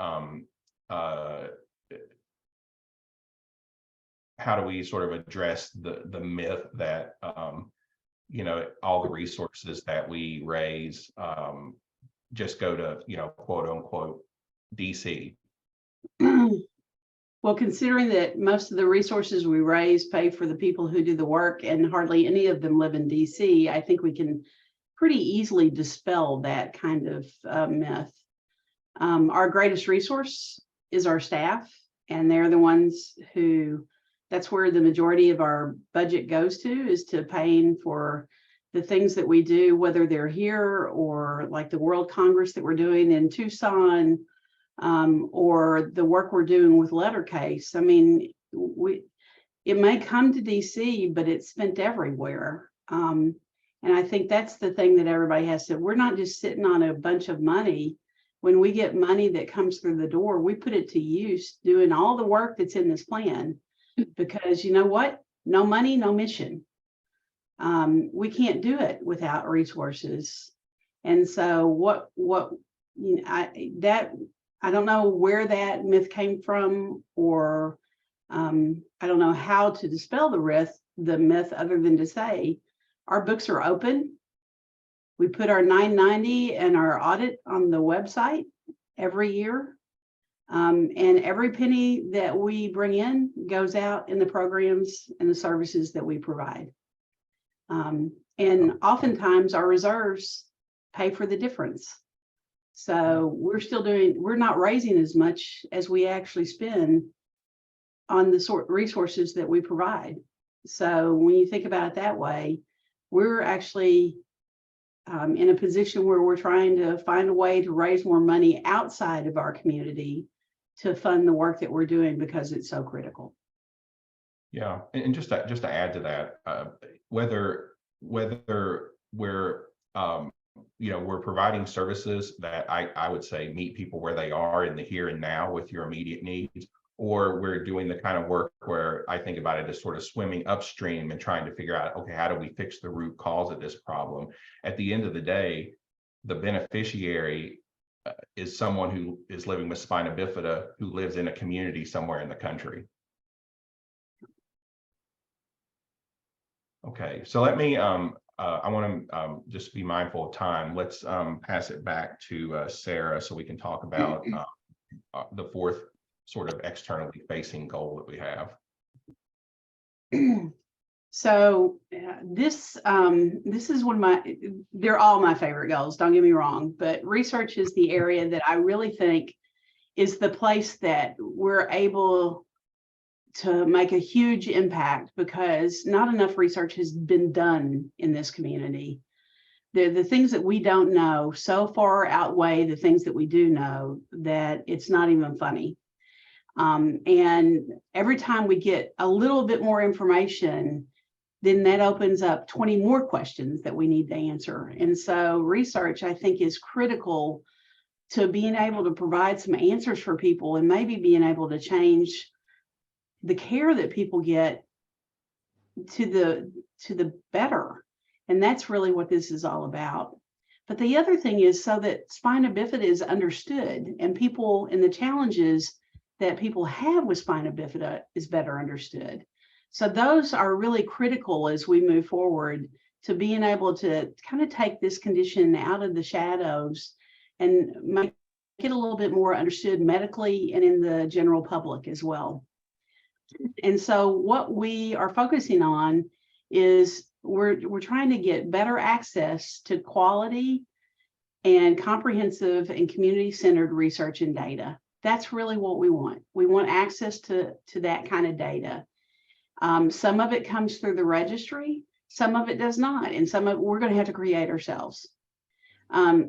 how do we sort of address the myth that you know, all the resources that we raise just go to, you know, quote unquote DC? Well, considering that most of the resources we raise pay for the people who do the work and hardly any of them live in DC, I think we can pretty easily dispel that kind of myth. Our greatest resource is our staff, and they're the ones who, that's where the majority of our budget goes to, is to paying for the things that we do, whether they're here or like the World Congress that we're doing in Tucson, or the work we're doing with Lettercase. I mean, it may come to DC, but it's spent everywhere. And I think that's the thing that everybody has to, we're not just sitting on a bunch of money. When we get money that comes through the door, we put it to use doing all the work that's in this plan, because you know what? No money, no mission. We can't do it without resources. And so you know, I don't know where that myth came from, or I don't know how to dispel the myth other than to say, our books are open. We put our 990 and our audit on the website every year. And every penny that we bring in goes out in the programs and the services that we provide. And oftentimes our reserves pay for the difference. So we're not raising as much as we actually spend on the sort of resources that we provide. So when you think about it that way, we're actually in a position where we're trying to find a way to raise more money outside of our community to fund the work that we're doing, because it's so critical. Yeah, and just to add to that, whether we're you know, we're providing services that I would say meet people where they are in the here and now with your immediate needs, or we're doing the kind of work where I think about it as sort of swimming upstream and trying to figure out, okay, how do we fix the root cause of this problem? At the end of the day, the beneficiary is someone who is living with spina bifida, who lives in a community somewhere in the country. Okay, so let me, I want to just be mindful of time. Let's pass it back to Sarah so we can talk about the fourth sort of externally facing goal that we have. So this is they're all my favorite goals, don't get me wrong, but research is the area that I really think is the place that we're able to make a huge impact, because not enough research has been done in this community. The things that we don't know so far outweigh the things that we do know that it's not even funny. And every time we get a little bit more information, then that opens up 20 more questions that we need to answer. And so research, I think, is critical to being able to provide some answers for people, and maybe being able to change the care that people get to the better. And that's really what this is all about. But the other thing is so that spina bifida is understood, and people and the challenges that people have with spina bifida is better understood. So those are really critical as we move forward to being able to kind of take this condition out of the shadows and make it a little bit more understood medically and in the general public as well. And so what we are focusing on is we're trying to get better access to quality and comprehensive and community-centered research and data. That's really what we want. We want access to that kind of data. Some of it comes through the registry, some of it does not, and some of it we're going to have to create ourselves.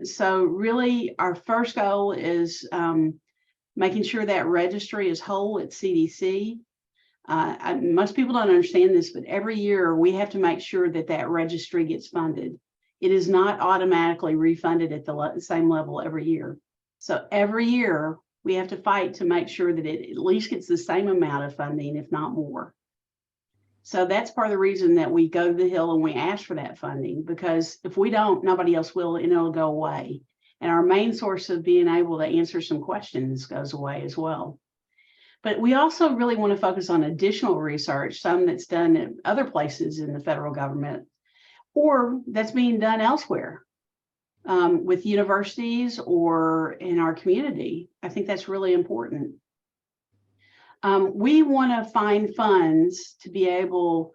So really our first goal is making sure that registry is whole at CDC. Most people don't understand this, but every year we have to make sure that that registry gets funded. It is not automatically refunded at the same level every year. So every year we have to fight to make sure that it at least gets the same amount of funding, if not more. So that's part of the reason that we go to the Hill and we ask for that funding, because if we don't, nobody else will, and it'll go away. And our main source of being able to answer some questions goes away as well. But we also really want to focus on additional research, some that's done at other places in the federal government, or that's being done elsewhere with universities or in our community. I think that's really important. We want to find funds to be able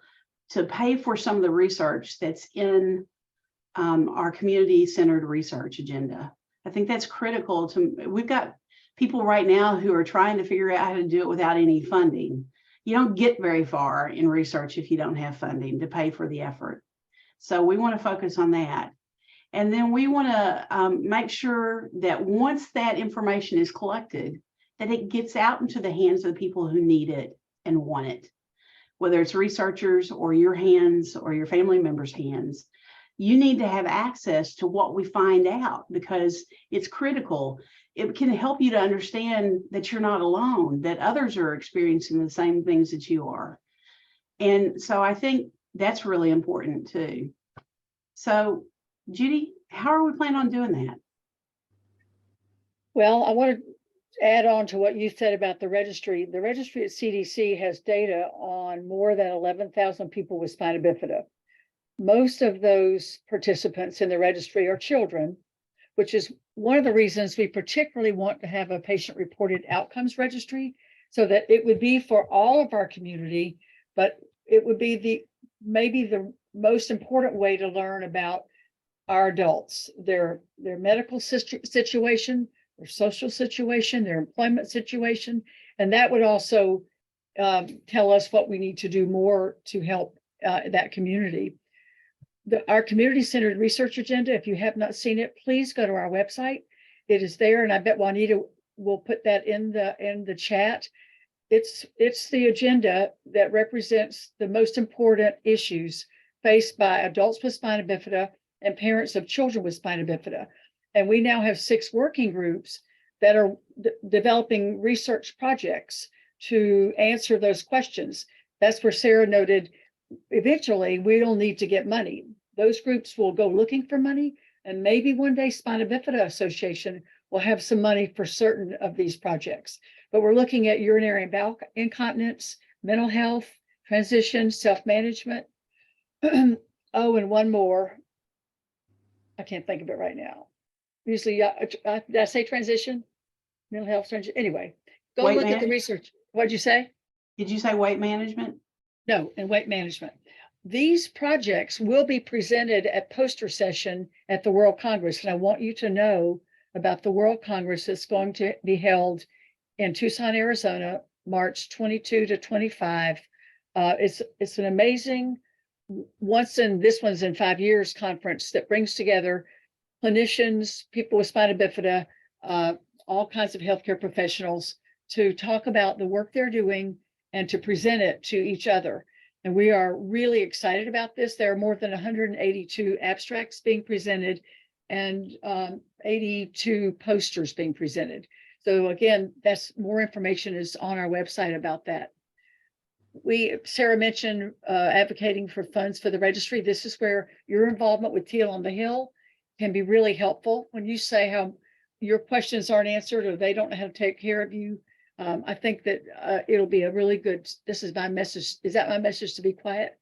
to pay for some of the research that's in our community-centered research agenda. I think that's critical we've got people right now who are trying to figure out how to do it without any funding. You don't get very far in research if you don't have funding to pay for the effort. So we want to focus on that. And then we want to make sure that once that information is collected, that it gets out into the hands of the people who need it and want it, whether it's researchers or your hands or your family members' hands. You need to have access to what we find out, because it's critical. It can help you to understand that you're not alone, that others are experiencing the same things that you are. And so I think that's really important too. So Judy, how are we planning on doing that? Well, I want to add on to what you said about the registry. The registry at CDC has data on more than 11,000 people with spina bifida. Most of those participants in the registry are children, which is one of the reasons we particularly want to have a patient-reported outcomes registry, so that it would be for all of our community, but it would be maybe the most important way to learn about our adults, their medical situation, their social situation, their employment situation, and that would also tell us what we need to do more to help that community. Our community-centered research agenda, if you have not seen it, please go to our website. It is there, and I bet Juanita will put that in the chat. It's the agenda that represents the most important issues faced by adults with spina bifida and parents of children with spina bifida. And we now have 6 working groups that are developing research projects to answer those questions. That's where Sara noted, eventually we'll need to get money. Those groups will go looking for money, and maybe one day Spina Bifida Association will have some money for certain of these projects. But we're looking at urinary and bowel incontinence, mental health, transition, self-management. Oh, and one more. I can't think of it right now. Usually, did I say transition? Mental health, transition. Anyway, go look at the research. What'd you say? Did you say weight management? No, and weight management. These projects will be presented at poster session at the World Congress. And I want you to know about the World Congress that's going to be held in Tucson, Arizona, March 22 to 25. It's an amazing this one's in 5 years conference that brings together clinicians, people with spina bifida, all kinds of healthcare professionals to talk about the work they're doing and to present it to each other. And we are really excited about this. There are more than 182 abstracts being presented and 82 posters being presented. So again, that's more information is on our website about that. Sara mentioned advocating for funds for the registry. This is where your involvement with Teal on the Hill can be really helpful. When you say how your questions aren't answered or they don't know how to take care of you, I think that it'll be a really good, this is my message. Is that my message, to be quiet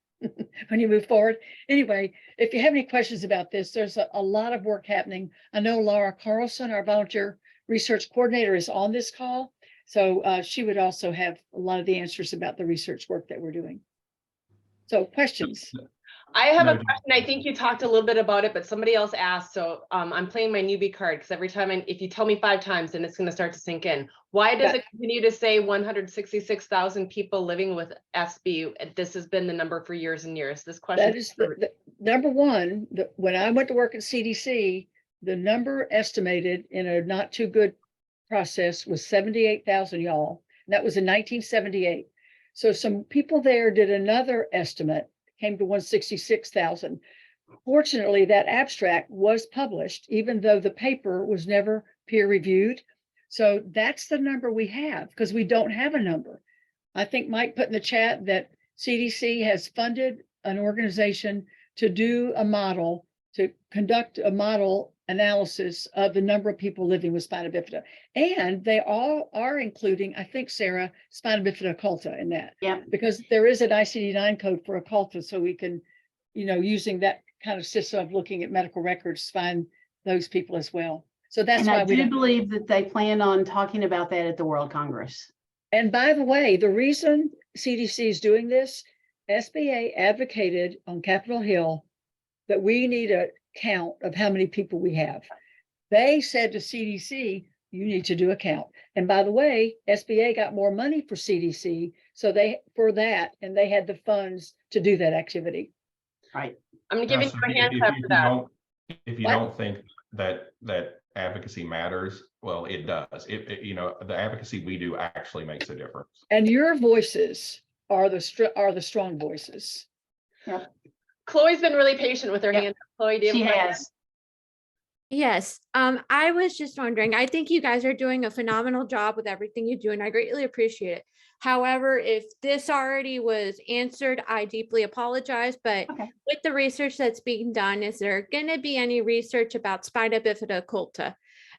when you move forward? Anyway, if you have any questions about this, there's a lot of work happening. I know Laura Carlson, our volunteer research coordinator, is on this call. So she would also have a lot of the answers about the research work that we're doing. So questions? I have a question. I think you talked a little bit about it, but somebody else asked. So I'm playing my newbie card because every time if you tell me 5 times, then it's going to start to sink in. Why does it continue to say 166,000 people living with SB? This has been the number for years and years. This question. That is the number one. When I went to work at CDC, the number estimated in a not too good process was 78,000, y'all. And that was in 1978. So some people there did another estimate, came to 166,000. Fortunately, that abstract was published, even though the paper was never peer reviewed. So that's the number we have, because we don't have a number. I think Mike put in the chat that CDC has funded an organization to do a model, to conduct a model analysis of the number of people living with spina bifida. And they all are including, I think, Sarah, spina bifida occulta in that. Yeah. Because there is an ICD-9 code for occulta, so we can, using that kind of system of looking at medical records, find those people as well. So that's And why I we do don't. believe that they plan on talking about that at the World Congress. And by the way, the reason CDC is doing this, SBA advocated on Capitol Hill that we need a count of how many people we have. They said to CDC, you need to do a count. And by the way, SBA got more money for CDC, so for that, and they had the funds to do that activity. Right. I'm gonna give Now, you so a hand clap for that. If you What? don't think that advocacy matters, well, it does. The advocacy we do actually makes a difference. And your voices are the strong voices. Chloe's been really patient with her Yep. hand. Chloe, do you have She a question? has. Yes, I was just wondering, I think you guys are doing a phenomenal job with everything you do, and I greatly appreciate it. However, if this already was answered, I deeply apologize, but Okay. with the research that's being done, is there gonna be any research about spina bifida occulta?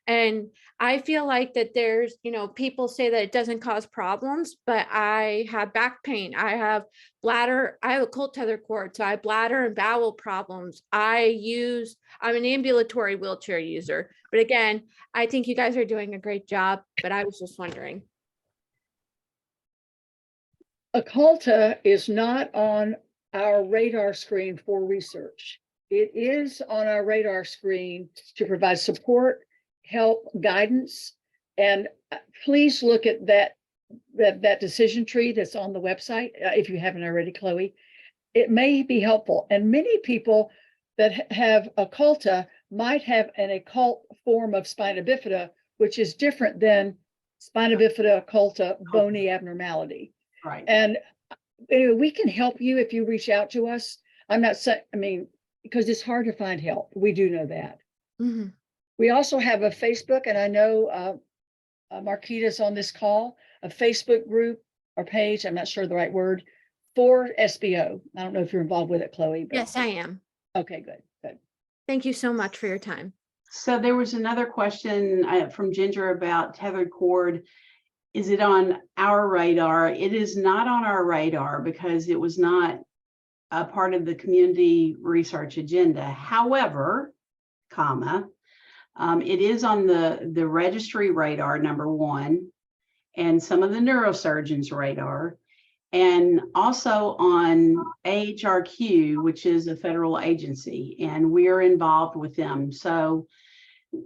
And I feel like that there's, people say that it doesn't cause problems, but I have back pain. I have bladder, I have a cold tether cord, so I have bladder and bowel problems. I'm an ambulatory wheelchair user. But again, I think you guys are doing a great job, but I was just wondering. Occulta is not on our radar screen for research. It is on our radar screen to provide support, help, guidance, and please look at that decision tree that's on the website, if you haven't already, Chloe. It may be helpful, and many people that have occulta might have an occult form of spina bifida, which is different than spina bifida occulta bony abnormality. Right. And anyway, we can help you if you reach out to us. I'm not saying, because it's hard to find help. We do know that. Mm-hmm. We also have a Facebook, and I know Marquita's on this call, a Facebook group or page, I'm not sure the right word, for SBO. I don't know if you're involved with it, Chloe. But... Yes, I am. Okay, good. Thank you so much for your time. So there was another question from Ginger about tethered cord. Is it on our radar? It is not on our radar because it was not a part of the community research agenda. However, it is on the registry radar, number one, and some of the neurosurgeons' radar, and also on AHRQ, which is a federal agency, and we are involved with them. So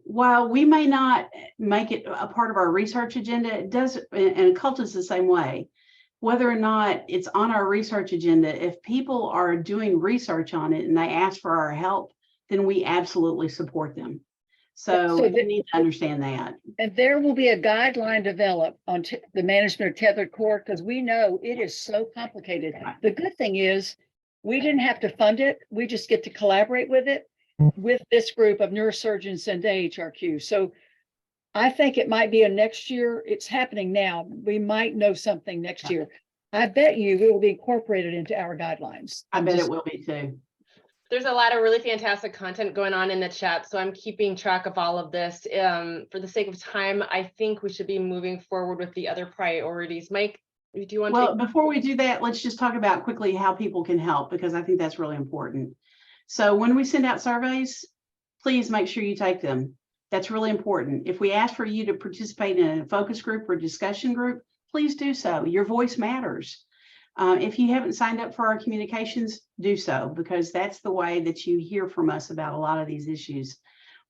while we may not make it a part of our research agenda, it does, and occult is the same way. Whether or not it's on our research agenda, if people are doing research on it and they ask for our help, then we absolutely support them. So you need to understand that. And there will be a guideline developed on the management of tethered cord, because we know it is so complicated. The good thing is we didn't have to fund it. We just get to collaborate with it, with this group of neurosurgeons and AHRQ. So I think it might be a next year. It's happening now. We might know something next year. I bet you it will be incorporated into our guidelines. I bet it will be too. There's a lot of really fantastic content going on in the chat, so I'm keeping track of all of this. For the sake of time, I think we should be moving forward with the other priorities. Mike, do you want to? Well, before we do that, let's just talk about quickly how people can help, because I think that's really important. So when we send out surveys, please make sure you take them. That's really important. If we ask for you to participate in a focus group or discussion group, please do so. Your voice matters. If you haven't signed up for our communications, do so, because that's the way that you hear from us about a lot of these issues.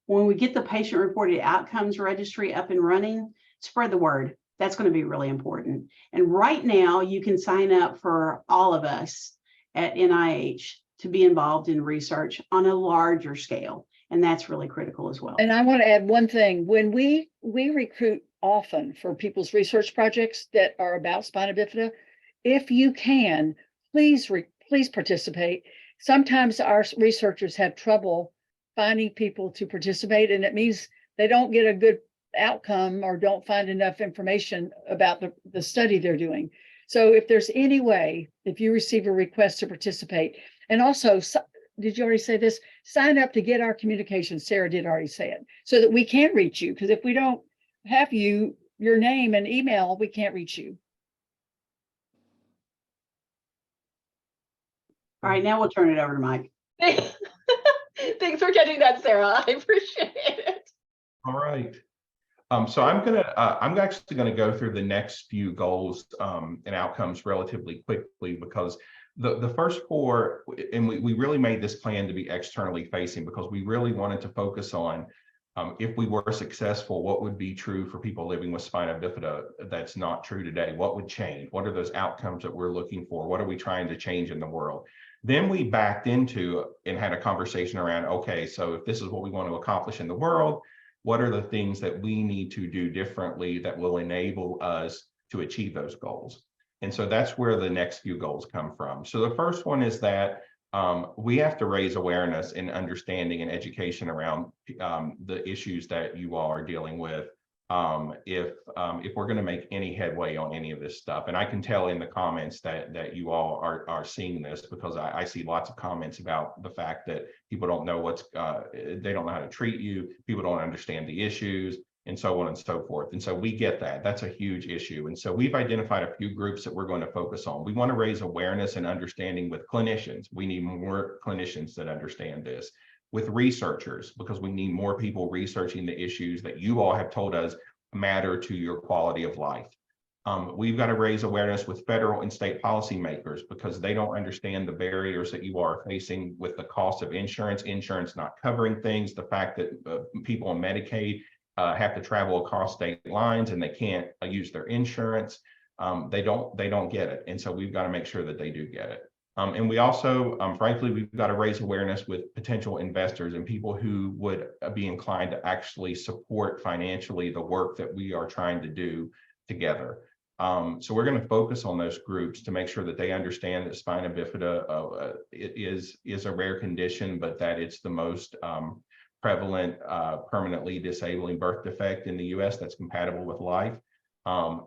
When we get the patient reported outcomes registry up and running, spread the word. That's going to be really important. And right now you can sign up for all of us at NIH to be involved in research on a larger scale. And that's really critical as well. And I want to add one thing. When we recruit often for people's research projects that are about spina bifida, if you can, please participate. Sometimes our researchers have trouble finding people to participate, and it means they don't get a good outcome or don't find enough information about the study they're doing. So if there's any way, if you receive a request to participate, and also, did you already say this? Sign up to get our communication. Sarah did already say it, so that we can reach you. Because if we don't have your name and email, we can't reach you. All right, now we'll turn it over to Mike. Thanks for catching that, Sarah. I appreciate it. All right. So I'm actually gonna go through the next few goals and outcomes relatively quickly, because the first four, and we really made this plan to be externally facing, because we really wanted to focus on if we were successful, what would be true for people living with spina bifida that's not true today? What would change? What are those outcomes that we're looking for? What are we trying to change in the world? Then we backed into and had a conversation around, okay, so if this is what we want to accomplish in the world, what are the things that we need to do differently that will enable us to achieve those goals? And so that's where the next few goals come from. So the first one is that we have to raise awareness and understanding and education around the issues that you all are dealing with if we're going to make any headway on any of this stuff. And I can tell in the comments that you all are seeing this, because I see lots of comments about the fact that people don't know they don't know how to treat you, people don't understand the issues, and so on and so forth. And so we get that. That's a huge issue. And so we've identified a few groups that we're going to focus on. We want to raise awareness and understanding with clinicians. We need more clinicians that understand this. With researchers, because we need more people researching the issues that you all have told us matter to your quality of life. We've got to raise awareness with federal and state policymakers, because they don't understand the barriers that you are facing with the cost of insurance not covering things, the fact that people on Medicaid have to travel across state lines and they can't use their insurance. They don't get it. And so we've got to make sure that they do get it. And we also, frankly, we've got to raise awareness with potential investors and people who would be inclined to actually support financially the work that we are trying to do together. So we're going to focus on those groups to make sure that they understand that spina bifida is a rare condition, but that it's the most prevalent permanently disabling birth defect in the US that's compatible with life.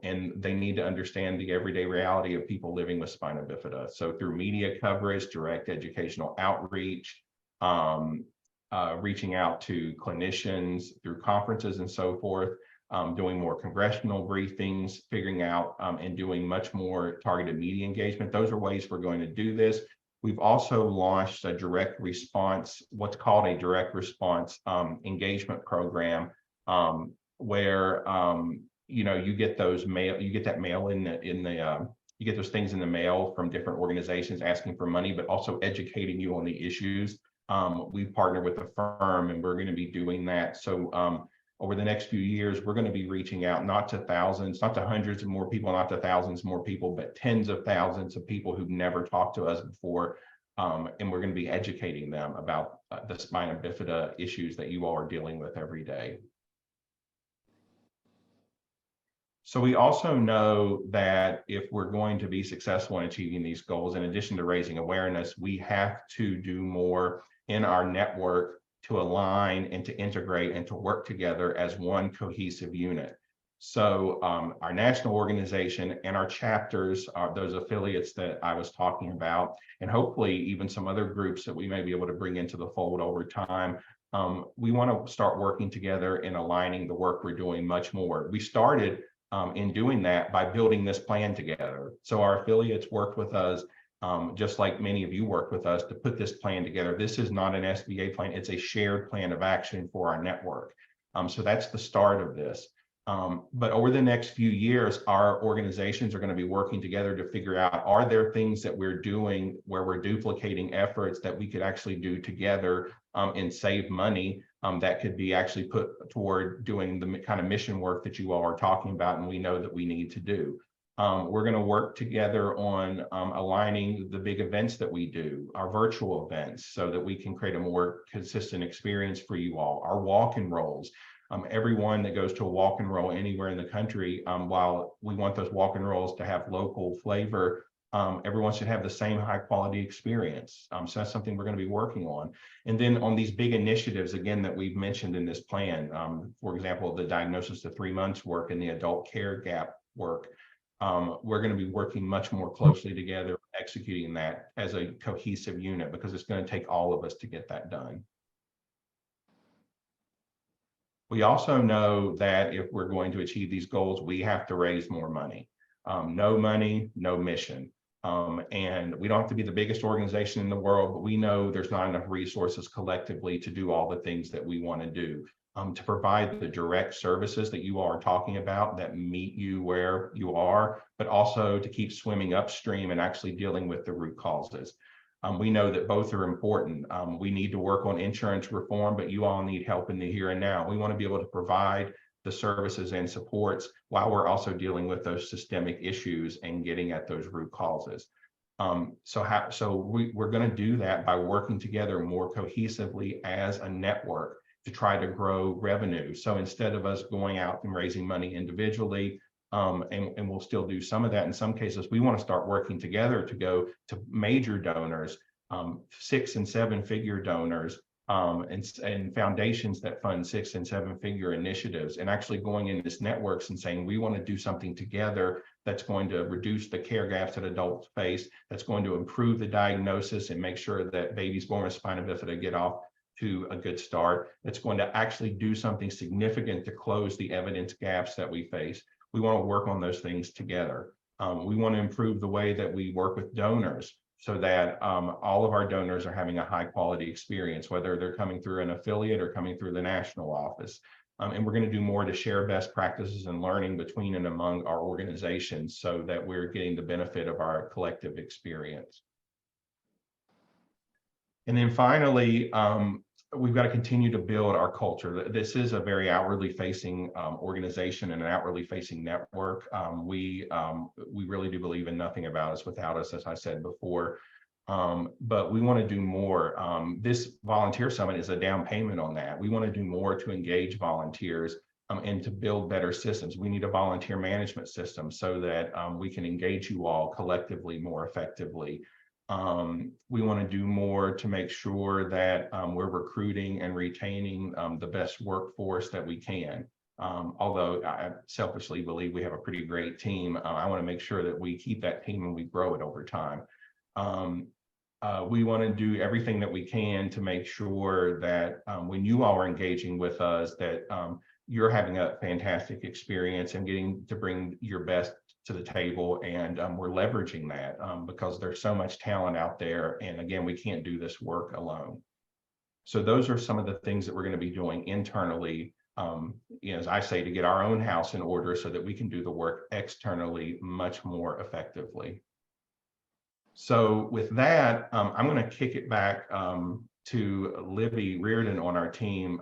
And they need to understand the everyday reality of people living with spina bifida. So through media coverage, direct educational outreach, reaching out to clinicians through conferences and so forth, doing more congressional briefings, figuring out and doing much more targeted media engagement. Those are ways we're going to do this. We've also launched a direct response, what's called a direct response engagement program, where you get those you get that mail you get those things in the mail from different organizations asking for money, but also educating you on the issues. We've partnered with a firm, and we're going to be doing that. So over the next few years, we're going to be reaching out not to thousands, not to hundreds of more people, not to thousands more people, but tens of thousands of people who've never talked to us before. And we're going to be educating them about the spina bifida issues that you all are dealing with every day. So we also know that if we're going to be successful in achieving these goals, in addition to raising awareness, we have to do more in our network to align and to integrate and to work together as one cohesive unit. So our national organization and our chapters are those affiliates that I was talking about, and hopefully even some other groups that we may be able to bring into the fold over time. We want to start working together and aligning the work we're doing much more. We started in doing that by building this plan together. So our affiliates worked with us, just like many of you worked with us to put this plan together. This is not an SBA plan, it's a shared plan of action for our network. So that's the start of this. But over the next few years, our organizations are going to be working together to figure out, are there things that we're doing where we're duplicating efforts that we could actually do together and save money that could be actually put toward doing the kind of mission work that you all are talking about and we know that we need to do. We're going to work together on aligning the big events that we do, our virtual events, so that we can create a more consistent experience for you all, our walk and rolls. Everyone that goes to a walk and roll anywhere in the country, while we want those walk and rolls to have local flavor, everyone should have the same high quality experience. So that's something we're going to be working on. And then on these big initiatives, again, that we've mentioned in this plan, for example, the diagnosis to 3 months work and the adult care gap work, we're going to be working much more closely together, executing that as a cohesive unit, because it's going to take all of us to get that done. We also know that if we're going to achieve these goals, we have to raise more money. No money, no mission. And we don't have to be the biggest organization in the world, but we know there's not enough resources collectively to do all the things that we want to do. To provide the direct services that you are talking about that meet you where you are, but also to keep swimming upstream and actually dealing with the root causes. We know that both are important. We need to work on insurance reform, but you all need help in the here and now. We want to be able to provide the services and supports while we're also dealing with those systemic issues and getting at those root causes. We're going to do that by working together more cohesively as a network to try to grow revenue. So instead of us going out and raising money individually, and we'll still do some of that in some cases, we want to start working together to go to major donors, 6- and 7-figure donors, and foundations that fund 6- and 7-figure initiatives, and actually going in this networks and saying, we want to do something together that's going to reduce the care gaps that adults face, that's going to improve the diagnosis and make sure that babies born with spina bifida get off to a good start. It's going to actually do something significant to close the evidence gaps that we face. We want to work on those things together. We want to improve the way that we work with donors so that all of our donors are having a high quality experience, whether they're coming through an affiliate or coming through the national office. And we're going to do more to share best practices and learning between and among our organizations so that we're getting the benefit of our collective experience. And then finally, we've got to continue to build our culture. This is a very outwardly facing organization and an outwardly facing network. We really do believe in nothing about us without us, as I said before. But we want to do more. This volunteer summit is a down payment on that. We want to do more to engage volunteers and to build better systems. We need a volunteer management system so that we can engage you all collectively more effectively. We want to do more to make sure that we're recruiting and retaining the best workforce that we can. Although I selfishly believe we have a pretty great team, I want to make sure that we keep that team and we grow it over time. We want to do everything that we can to make sure that when you all are engaging with us, that you're having a fantastic experience and getting to bring your best to the table, and we're leveraging that because there's so much talent out there, and again, we can't do this work alone. So those are some of the things that we're going to be doing internally, as I say, to get our own house in order so that we can do the work externally much more effectively. So with that, I'm going to kick it back to Libby Reardon on our team.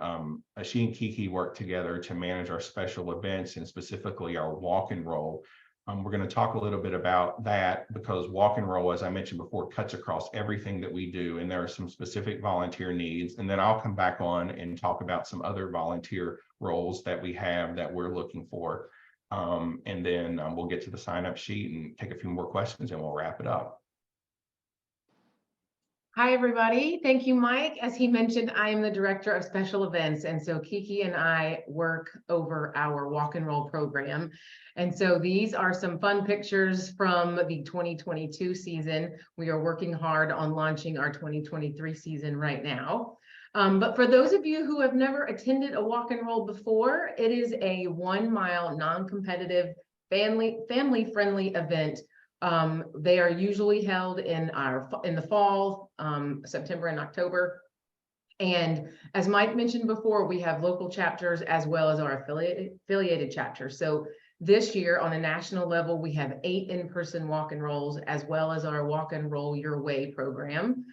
She and Kiki work together to manage our special events and specifically our walk and roll. We're going to talk a little bit about that because walk and roll, as I mentioned before, cuts across everything that we do, and there are some specific volunteer needs. And then I'll come back on and talk about some other volunteer roles that we have that we're looking for. And then we'll get to the sign-up sheet and take a few more questions and we'll wrap it up. Hi, everybody. Thank you, Mike. As he mentioned, I am the director of special events. And so Kiki and I work over our walk and roll program. And so these are some fun pictures from the 2022 season. We are working hard on launching our 2023 season right now. But for those of you who have never attended a walk and roll before, it is a 1-mile non-competitive family-friendly event. They are usually held in the fall, September and October. And as Mike mentioned before, we have local chapters as well as our affiliated chapters. So this year on a national level, we have 8 in-person walk and rolls as well as our Walk and Roll Your Way program.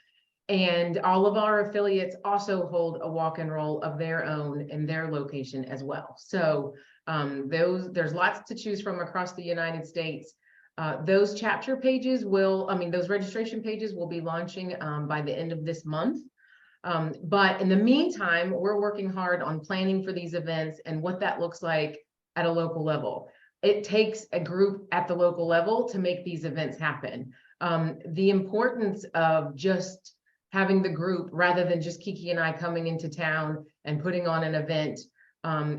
And all of our affiliates also hold a walk and roll of their own in their location as well. So there's lots to choose from across the United States. Those chapter pages those registration pages will be launching by the end of this month. But in the meantime, we're working hard on planning for these events and what that looks like at a local level. It takes a group at the local level to make these events happen. The importance of just having the group rather than just Kiki and I coming into town and putting on an event,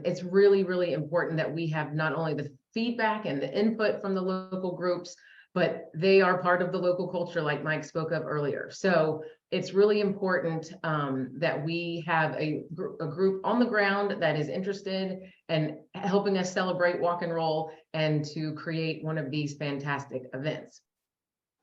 it's really, really important that we have not only the feedback and the input from the local groups, but they are part of the local culture like Mike spoke of earlier. So it's really important that we have a group on the ground that is interested in helping us celebrate walk and roll and to create one of these fantastic events.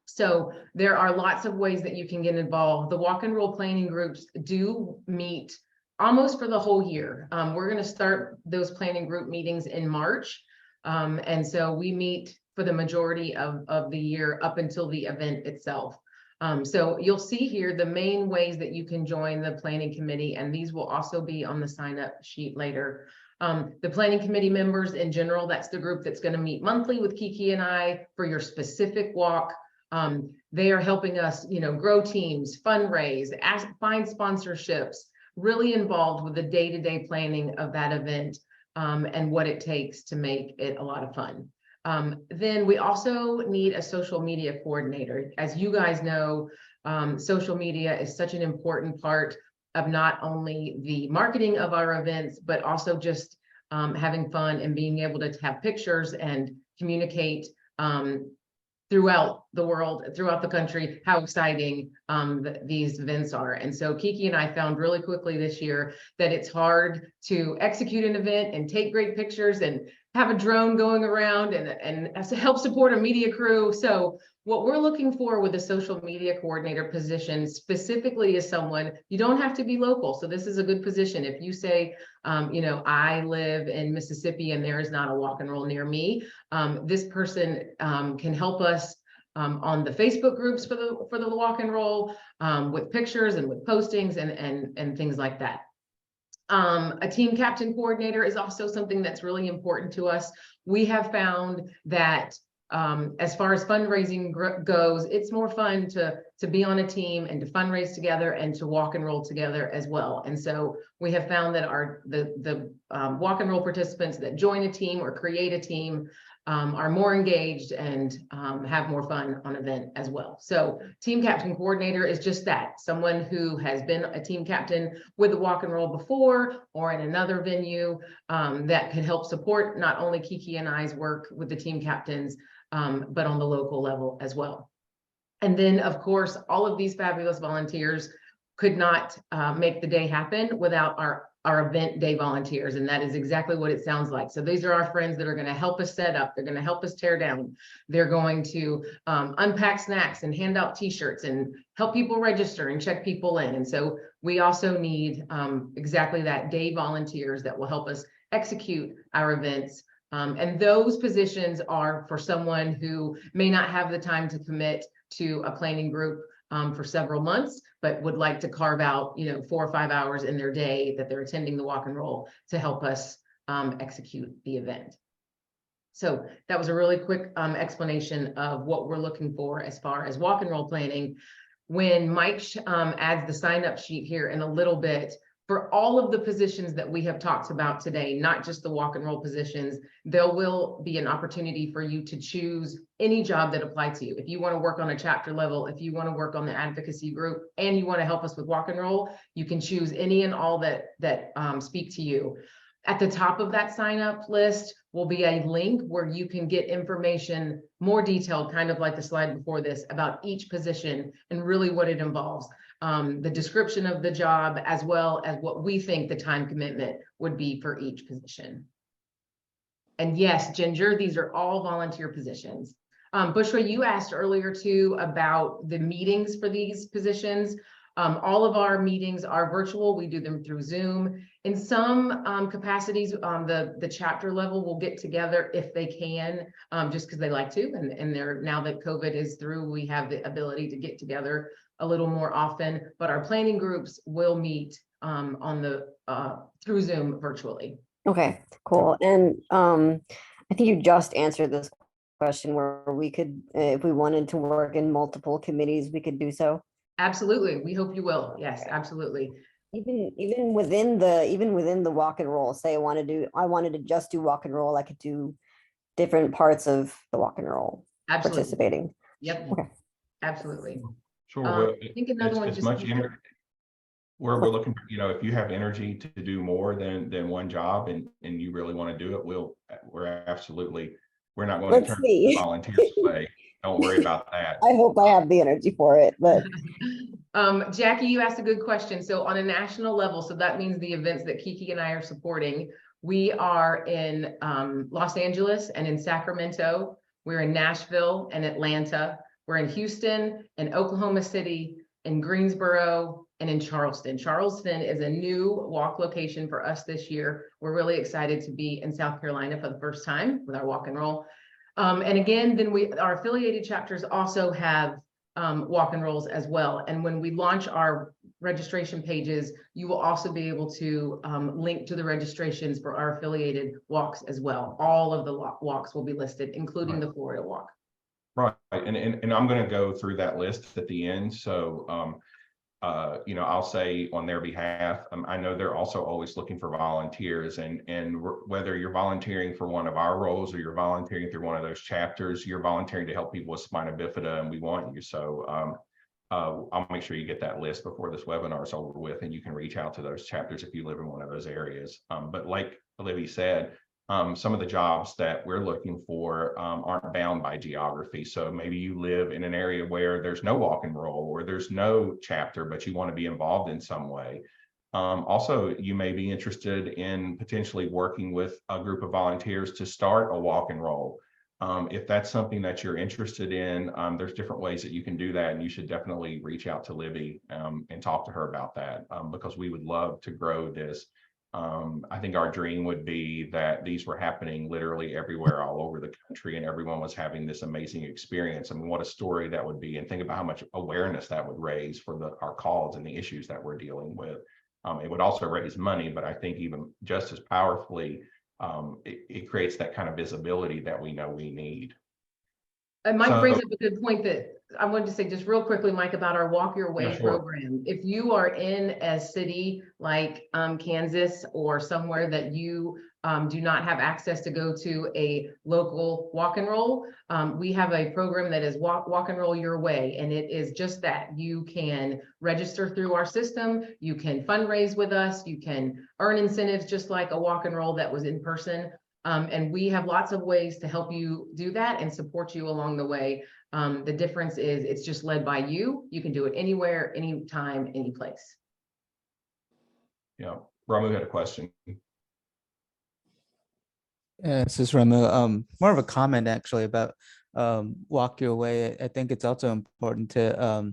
So there are lots of ways that you can get involved. The walk and roll planning groups do meet almost for the whole year. We're going to start those planning group meetings in March. And so we meet for the majority of the year up until the event itself. So you'll see here the main ways that you can join the planning committee, and these will also be on the sign up sheet later. The planning committee members in general, that's the group that's going to meet monthly with Kiki and I for your specific walk. They are helping us, grow teams, fundraise, find sponsorships, really involved with the day-to-day planning of that event and what it takes to make it a lot of fun. Then we also need a social media coordinator. As you guys know, social media is such an important part of not only the marketing of our events, but also just having fun and being able to have pictures and communicate throughout the world, throughout the country, how exciting these events are. And so Kiki and I found really quickly this year that it's hard to execute an event and take great pictures and have a drone going around and to help support a media crew. So what we're looking for with a social media coordinator position specifically is someone, you don't have to be local. So this is a good position. If you say, I live in Mississippi and there is not a walk and roll near me, this person can help us on the Facebook groups for the walk and roll with pictures and with postings and things like that. A team captain coordinator is also something that's really important to us. We have found that as far as fundraising goes, it's more fun to be on a team and to fundraise together and to walk and roll together as well. And so we have found that the walk and roll participants that join a team or create a team are more engaged and have more fun on event as well. So team captain coordinator is just that, someone who has been a team captain with the walk and roll before or in another venue that can help support not only Kiki and I's work with the team captains, but on the local level as well. And then of course, all of these fabulous volunteers could not make the day happen without our event day volunteers. And that is exactly what it sounds like. So these are our friends that are going to help us set up. They're going to help us tear down. They're going to unpack snacks and hand out t-shirts and help people register and check people in. And so we also need exactly that, day volunteers that will help us execute our events. And those positions are for someone who may not have the time to commit to a planning group for several months, but would like to carve out, 4 or 5 hours in their day that they're attending the walk and roll to help us execute the event. So that was a really quick explanation of what we're looking for as far as walk and roll planning. When Mike adds the sign up sheet here in a little bit, for all of the positions that we have talked about today, not just the walk and roll positions, there will be an opportunity for you to choose any job that applies to you. If you want to work on a chapter level, if you want to work on the advocacy group, and you want to help us with walk and roll, you can choose any and all that speak to you. At the top of that sign up list will be a link where you can get information more detailed, kind of like the slide before this, about each position and really what it involves. The description of the job, as well as what we think the time commitment would be for each position. And yes, Ginger, these are all volunteer positions. Bushra, you asked earlier too about the meetings for these positions. All of our meetings are virtual. We do them through Zoom. In some capacities, the chapter level will get together if they can, just because they like to. And they're, now that COVID is through, we have the ability to get together a little more often. But our planning groups will meet through Zoom virtually. Okay, cool. And I think you just answered this question where we could, if we wanted to work in multiple committees, we could do so. Absolutely. We hope you will. Yes, absolutely. Even within the walk and roll, say I wanted to just do walk and roll, I could do different parts of the walk and roll. Absolutely. Participating. Yep. Okay. Absolutely. Sure. Well, I think another one it's just much energy. We're looking for, if you have energy to do more than one job and you really want to do it, we're absolutely we're not going to Let's turn see. volunteers away. Don't worry about that. I hope I have the energy for it, but Jackie, you asked a good question. So on a national level, so that means the events that Kiki and I are supporting, we are in Los Angeles and in Sacramento. We're in Nashville and Atlanta. We're in Houston and Oklahoma City, in Greensboro, and in Charleston. Charleston is a new walk location for us this year. We're really excited to be in South Carolina for the first time with our walk and roll. And again, then our affiliated chapters also have walk and rolls as well. And when we launch our registration pages, you will also be able to link to the registrations for our affiliated walks as well. All of the walks will be listed, including the Florida walk. Right, and I'm going to go through that list at the end. So, you know, I'll say on their behalf, I know they're also always looking for volunteers, and whether you're volunteering for one of our roles or you're volunteering through one of those chapters, you're volunteering to help people with spina bifida, and we want you. So I'll make sure you get that list before this webinar is over with, and you can reach out to those chapters if you live in one of those areas. But like Olivia said, some of the jobs that we're looking for aren't bound by geography. So maybe you live in an area where there's no walk and roll or there's no chapter, but you want to be involved in some way. Also, you may be interested in potentially working with a group of volunteers to start a walk and roll. If that's something that you're interested in, there's different ways that you can do that. And you should definitely reach out to Libby and talk to her about that, because we would love to grow this. I think our dream would be that these were happening literally everywhere all over the country, and everyone was having this amazing experience. I mean, what a story that would be, and think about how much awareness that would raise for our cause and the issues that we're dealing with. It would also raise money, but I think even just as powerfully, it creates that kind of visibility that we know we need. And Mike brings up a good point that I wanted to say just real quickly, Mike, about our Walk Your Way program. If you are in a city like Kansas or somewhere that you do not have access to go to a local walk and roll, we have a program that is walk and Roll Your Way. And it is just that. You can register through our system. You can fundraise with us. You can earn incentives just like a walk and roll that was in person. And we have lots of ways to help you do that and support you along the way. The difference is it's just led by you. You can do it anywhere, anytime, any place. Yeah, Ramu had a question. This is Ramu. More of a comment actually about Walk Your Way. I think it's also important to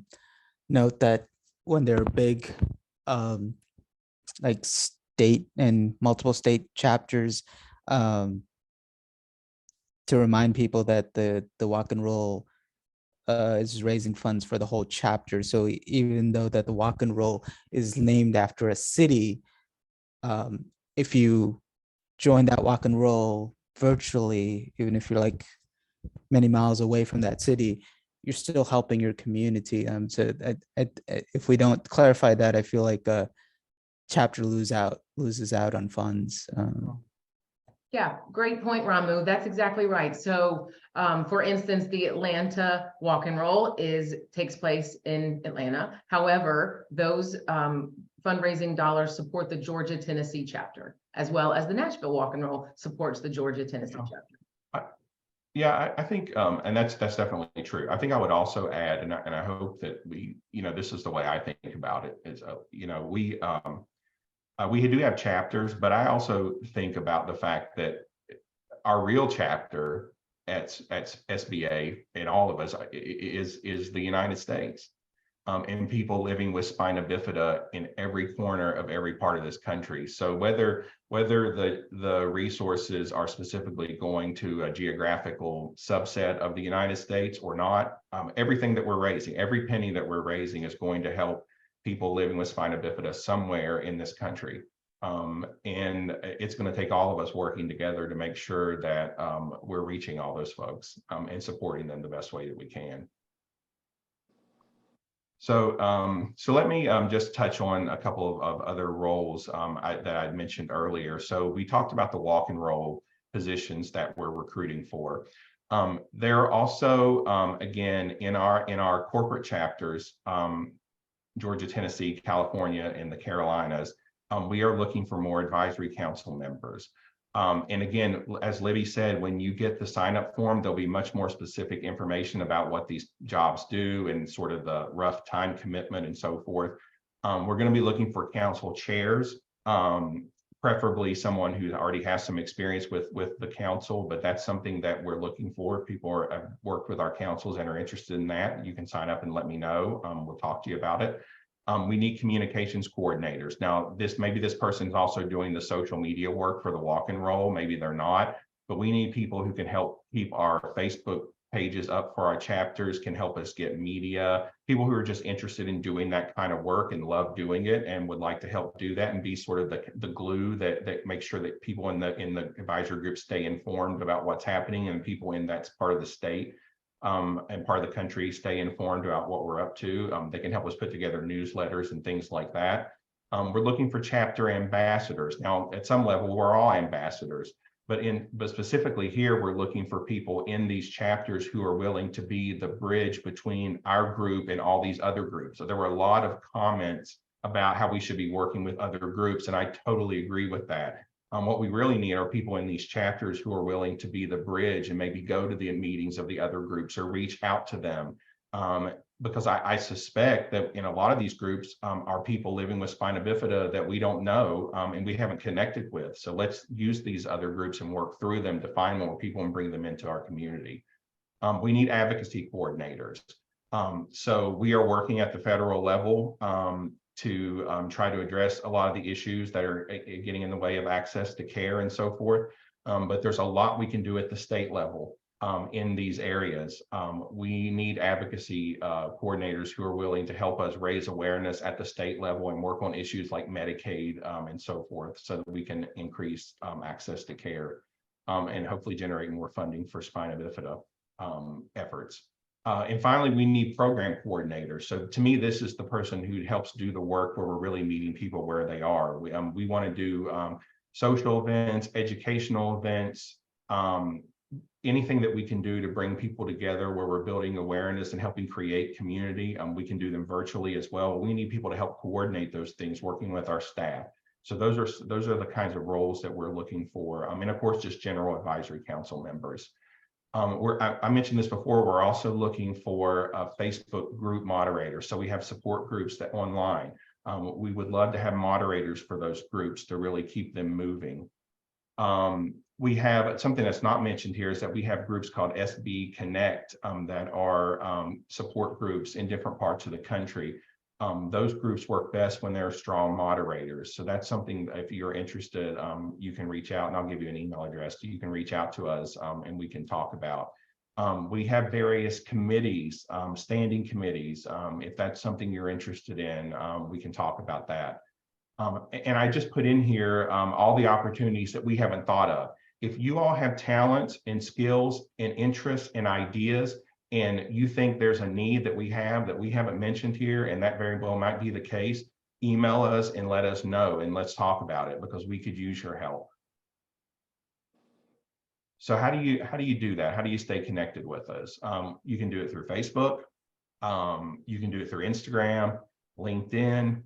note that when there are big like state and multiple state chapters, to remind people that the walk and roll is raising funds for the whole chapter. So even though that the walk and roll is named after a city, if you join that walk and roll virtually, even if you're like many miles away from that city, you're still helping your community. So if we don't clarify that, I feel like a chapter loses out on funds. Yeah, great point, Ramu. That's exactly right. So, for instance, the Atlanta Walk and Roll takes place in Atlanta. However, those fundraising dollars support the Georgia, Tennessee chapter, as well as the Nashville Walk and Roll supports the Georgia, Tennessee chapter. Yeah, I think, and that's definitely true. I think I would also add, and I hope that we, this is the way I think about it, is, we do have chapters, but I also think about the fact that our real chapter at SBA and all of us is the United States, and people living with spina bifida in every corner of every part of this country. So whether the resources are specifically going to a geographical subset of the United States or not, everything that we're raising, every penny that we're raising is going to help people living with spina bifida somewhere in this country. And it's going to take all of us working together to make sure that we're reaching all those folks and supporting them the best way that we can. So, so let me just touch on a couple of other roles that I'd mentioned earlier. So we talked about the walk and roll positions that we're recruiting for. There are also, again, in our corporate chapters, Georgia, Tennessee, California, and the Carolinas, we are looking for more advisory council members. And again, as Libby said, when you get the sign up form, there'll be much more specific information about what these jobs do and sort of the rough time commitment and so forth. We're going to be looking for council chairs, preferably someone who already has some experience with the council, but that's something that we're looking for. People have worked with our councils and are interested in that. You can sign up and let me know. We'll talk to you about it. We need communications coordinators. Now, maybe this person is also doing the social media work for the walk and roll. Maybe they're not, but we need people who can help keep our Facebook pages up for our chapters, can help us get media, people who are just interested in doing that kind of work and love doing it and would like to help do that and be sort of the glue that makes sure that people in the advisory group stay informed about what's happening, and people in that part of the state and part of the country stay informed about what we're up to. They can help us put together newsletters and things like that. We're looking for chapter ambassadors. Now, at some level, we're all ambassadors, but specifically here, we're looking for people in these chapters who are willing to be the bridge between our group and all these other groups. So there were a lot of comments about how we should be working with other groups, and I totally agree with that. What we really need are people in these chapters who are willing to be the bridge and maybe go to the meetings of the other groups or reach out to them. Because I suspect that in a lot of these groups are people living with spina bifida that we don't know and we haven't connected with. So let's use these other groups and work through them to find more people and bring them into our community. We need advocacy coordinators. So we are working at the federal level to try to address a lot of the issues that are getting in the way of access to care and so forth. But there's a lot we can do at the state level in these areas. We need advocacy coordinators who are willing to help us raise awareness at the state level and work on issues like Medicaid and so forth, so that we can increase access to care and hopefully generate more funding for spina bifida efforts. And finally, we need program coordinators. So to me, this is the person who helps do the work where we're really meeting people where they are. We want to do social events, educational events, anything that we can do to bring people together where we're building awareness and helping create community. We can do them virtually as well. We need people to help coordinate those things, working with our staff. So those are the kinds of roles that we're looking for. And of course, just general advisory council members. I mentioned this before, we're also looking for Facebook group moderators. So we have support groups that online. We would love to have moderators for those groups to really keep them moving. We have something that's not mentioned here is that we have groups called SB Connect that are support groups in different parts of the country. Those groups work best when there are strong moderators. So that's something, if you're interested, you can reach out, and I'll give you an email address. You can reach out to us and we can talk about. We have various committees, standing committees. If that's something you're interested in, we can talk about that. And I just put in here all the opportunities that we haven't thought of. If you all have talents and skills and interests and ideas, and you think there's a need that we haven't mentioned here, and that very well might be the case, email us and let us know, and let's talk about it, because we could use your help. So how do you do that? How do you stay connected with us? You can do it through Facebook. You can do it through Instagram, LinkedIn,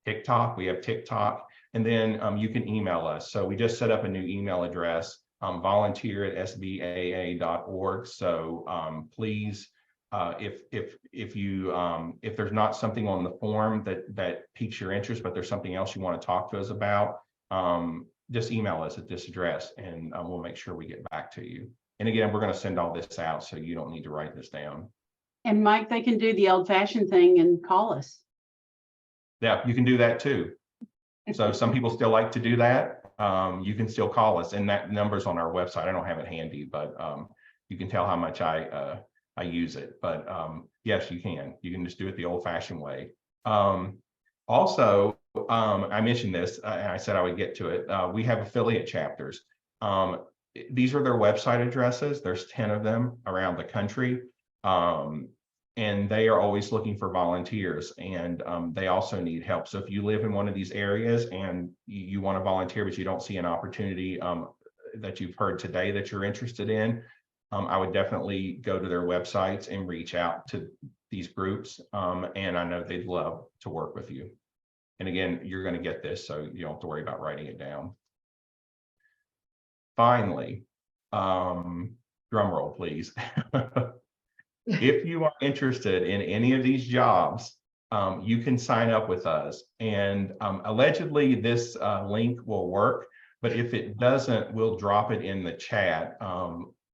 TikTok. We have TikTok. And then you can email us. So we just set up a new email address, volunteer@sbaa.org. So please, if there's not something on the form that piques your interest, but there's something else you want to talk to us about, just email us at this address, and we'll make sure we get back to you. And again, we're going to send all this out, so you don't need to write this down. And Mike, they can do the old-fashioned thing and call us. Yeah, you can do that too. So some people still like to do that. You can still call us, and that number's on our website. I don't have it handy, but you can tell how much I use it. But yes, you can. You can just do it the old-fashioned way. Also, I mentioned this, and I said I would get to it. We have affiliate chapters. These are their website addresses. There's 10 of them around the country. And they are always looking for volunteers, and they also need help. So if you live in one of these areas and you want to volunteer, but you don't see an opportunity that you've heard today that you're interested in, I would definitely go to their websites and reach out to these groups. And I know they'd love to work with you. And again, you're going to get this, so you don't have to worry about writing it down. finally, drum roll, please. If you are interested in any of these jobs, you can sign up with us. And allegedly this link will work, but if it doesn't, we'll drop it in the chat.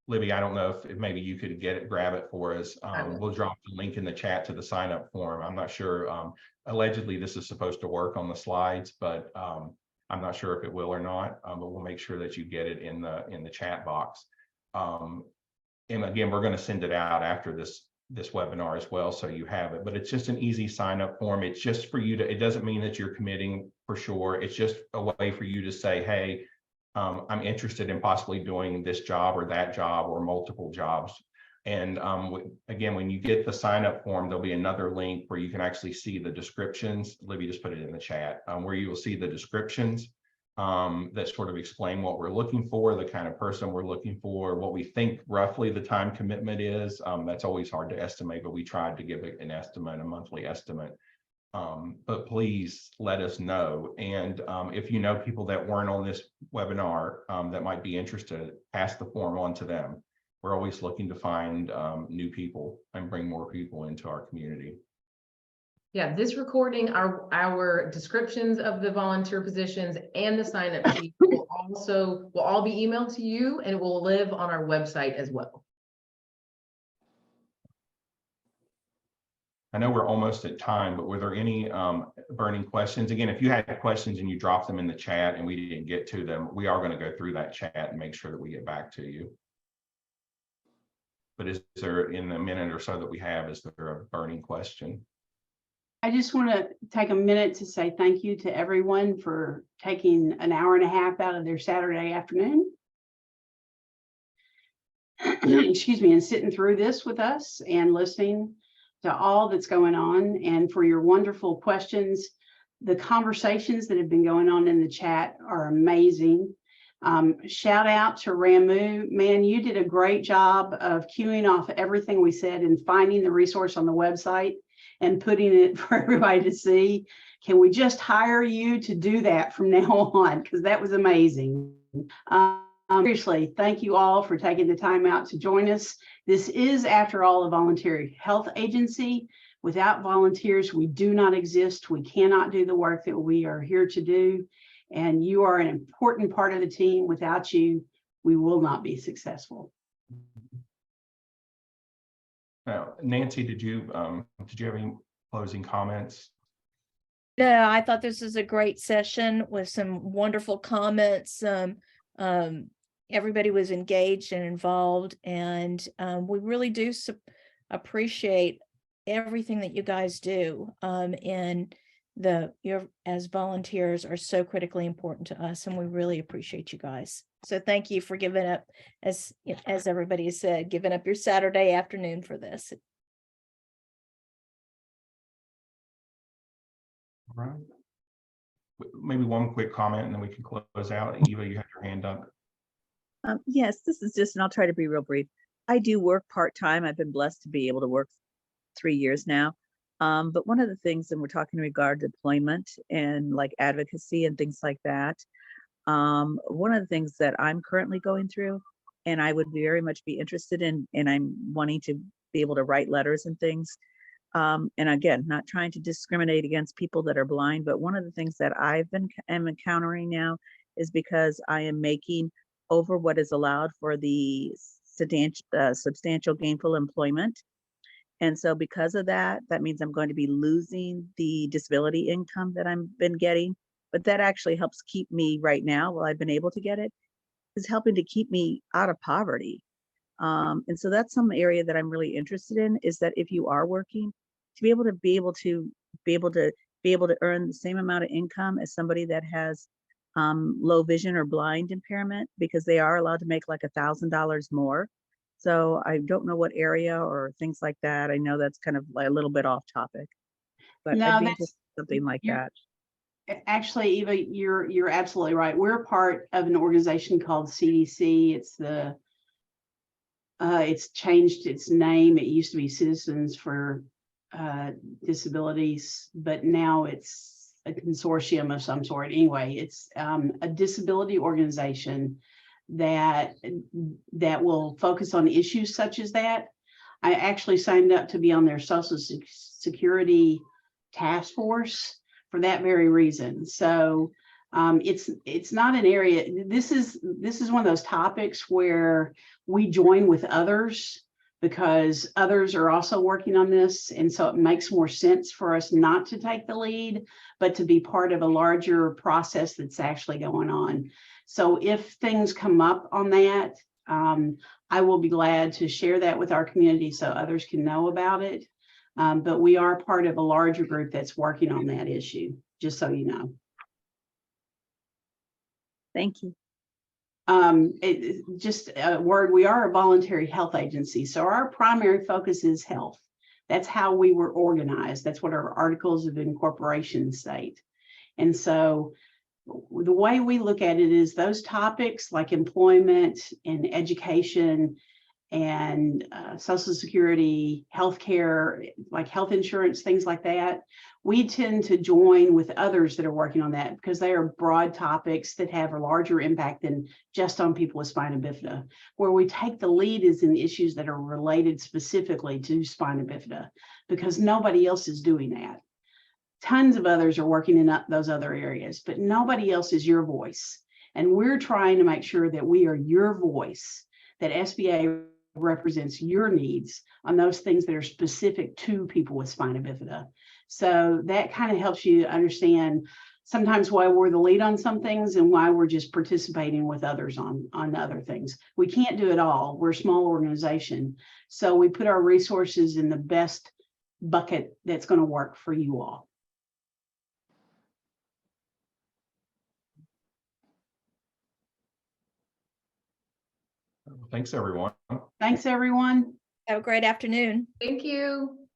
Libby, I don't know if maybe you could grab it for us. We'll drop the link in the chat to the sign up form. I'm not sure. Allegedly, this is supposed to work on the slides, but I'm not sure if it will or not. But we'll make sure that you get it in the chat box. And again, we're going to send it out after this webinar as well, so you have it. But it's just an easy sign up form. It's just for you to. It doesn't mean that you're committing for sure. It's just a way for you to say, hey, I'm interested in possibly doing this job or that job or multiple jobs. And again, when you get the sign up form, there'll be another link where you can actually see the descriptions. Libby just put it in the chat, where you will see the descriptions that sort of explain what we're looking for, the kind of person we're looking for, what we think roughly the time commitment is. That's always hard to estimate, but we tried to give it an estimate, a monthly estimate. But please let us know. And if you know people that weren't on this webinar that might be interested, pass the form on to them. We're always looking to find new people and bring more people into our community. Yeah, this recording, our descriptions of the volunteer positions and the sign up sheet will all be emailed to you, and it will live on our website as well. I know we're almost at time, but were there any burning questions? Again, if you had questions and you dropped them in the chat and we didn't get to them, we are going to go through that chat and make sure that we get back to you. But is there, in the minute or so that we have, is there a burning question? I just want to take a minute to say thank you to everyone for taking an hour and a half out of their Saturday afternoon. Excuse me, and sitting through this with us and listening to all that's going on, and for your wonderful questions. The conversations that have been going on in the chat are amazing. Shout out to Ramu. Man, you did a great job of queuing off everything we said and finding the resource on the website and putting it for everybody to see. Can we just hire you to do that from now on? Because that was amazing. Seriously, thank you all for taking the time out to join us. This is, after all, a voluntary health agency. Without volunteers, we do not exist. We cannot do the work that we are here to do. And you are an important part of the team. Without you, we will not be successful. Now, Nancy, did you have any closing comments? No, I thought this was a great session with some wonderful comments. Everybody was engaged and involved, and we really do appreciate everything that you guys do. And as volunteers are so critically important to us, and we really appreciate you guys. So thank you for giving up, as everybody has said, giving up your Saturday afternoon for this. All right. Maybe one quick comment and then we can close out. Eva, you had your hand up. Yes, this is just, and I'll try to be real brief. I do work part-time. I've been blessed to be able to work 3 years now. But one of the things, and we're talking in regard to deployment and like advocacy and things like that. One of the things that I'm currently going through, and I would very much be interested in, and I'm wanting to be able to write letters and things. And again, not trying to discriminate against people that are blind, but one of the things that am encountering now is because I am making over what is allowed for the substantial gainful employment. And so because of that, that means I'm going to be losing the disability income that I've been getting, but that actually helps keep me right now, while I've been able to get it, is helping to keep me out of poverty. And so that's some area that I'm really interested in, is that if you are working, to be able to earn the same amount of income as somebody that has low vision or blind impairment, because they are allowed to make like $1,000 more. So I don't know what area or things like that. I know that's kind of like a little bit off topic, but No, I'd be interested in something like that. Actually, Eva, you're absolutely right. We're part of an organization called CDC. It's changed its name. It used to be Citizens for Disabilities, but now it's a consortium of some sort. Anyway, it's a disability organization that will focus on issues such as that. I actually signed up to be on their Social Security task force for that very reason. So it's not an area. This is one of those topics where we join with others because others are also working on this, and so it makes more sense for us not to take the lead, but to be part of a larger process that's actually going on. So if things come up on that, I will be glad to share that with our community so others can know about it. But we are part of a larger group that's working on that issue, just so you know. Thank you. Just a word, we are a voluntary health agency, so our primary focus is health. That's how we were organized. That's what our articles of incorporation state. And so the way we look at it is those topics like employment and education and Social Security, healthcare, like health insurance, things like that, we tend to join with others that are working on that because they are broad topics that have a larger impact than just on people with spina bifida. Where we take the lead is in issues that are related specifically to spina bifida because nobody else is doing that. Tons of others are working in those other areas, but nobody else is your voice. And we're trying to make sure that we are your voice, that SBA represents your needs on those things that are specific to people with spina bifida. So that kind of helps you understand sometimes why we're the lead on some things and why we're just participating with others on other things. We can't do it all. We're a small organization. So we put our resources in the best bucket that's going to work for you all. Thanks, everyone. Thanks, everyone. Have a great afternoon. Thank you.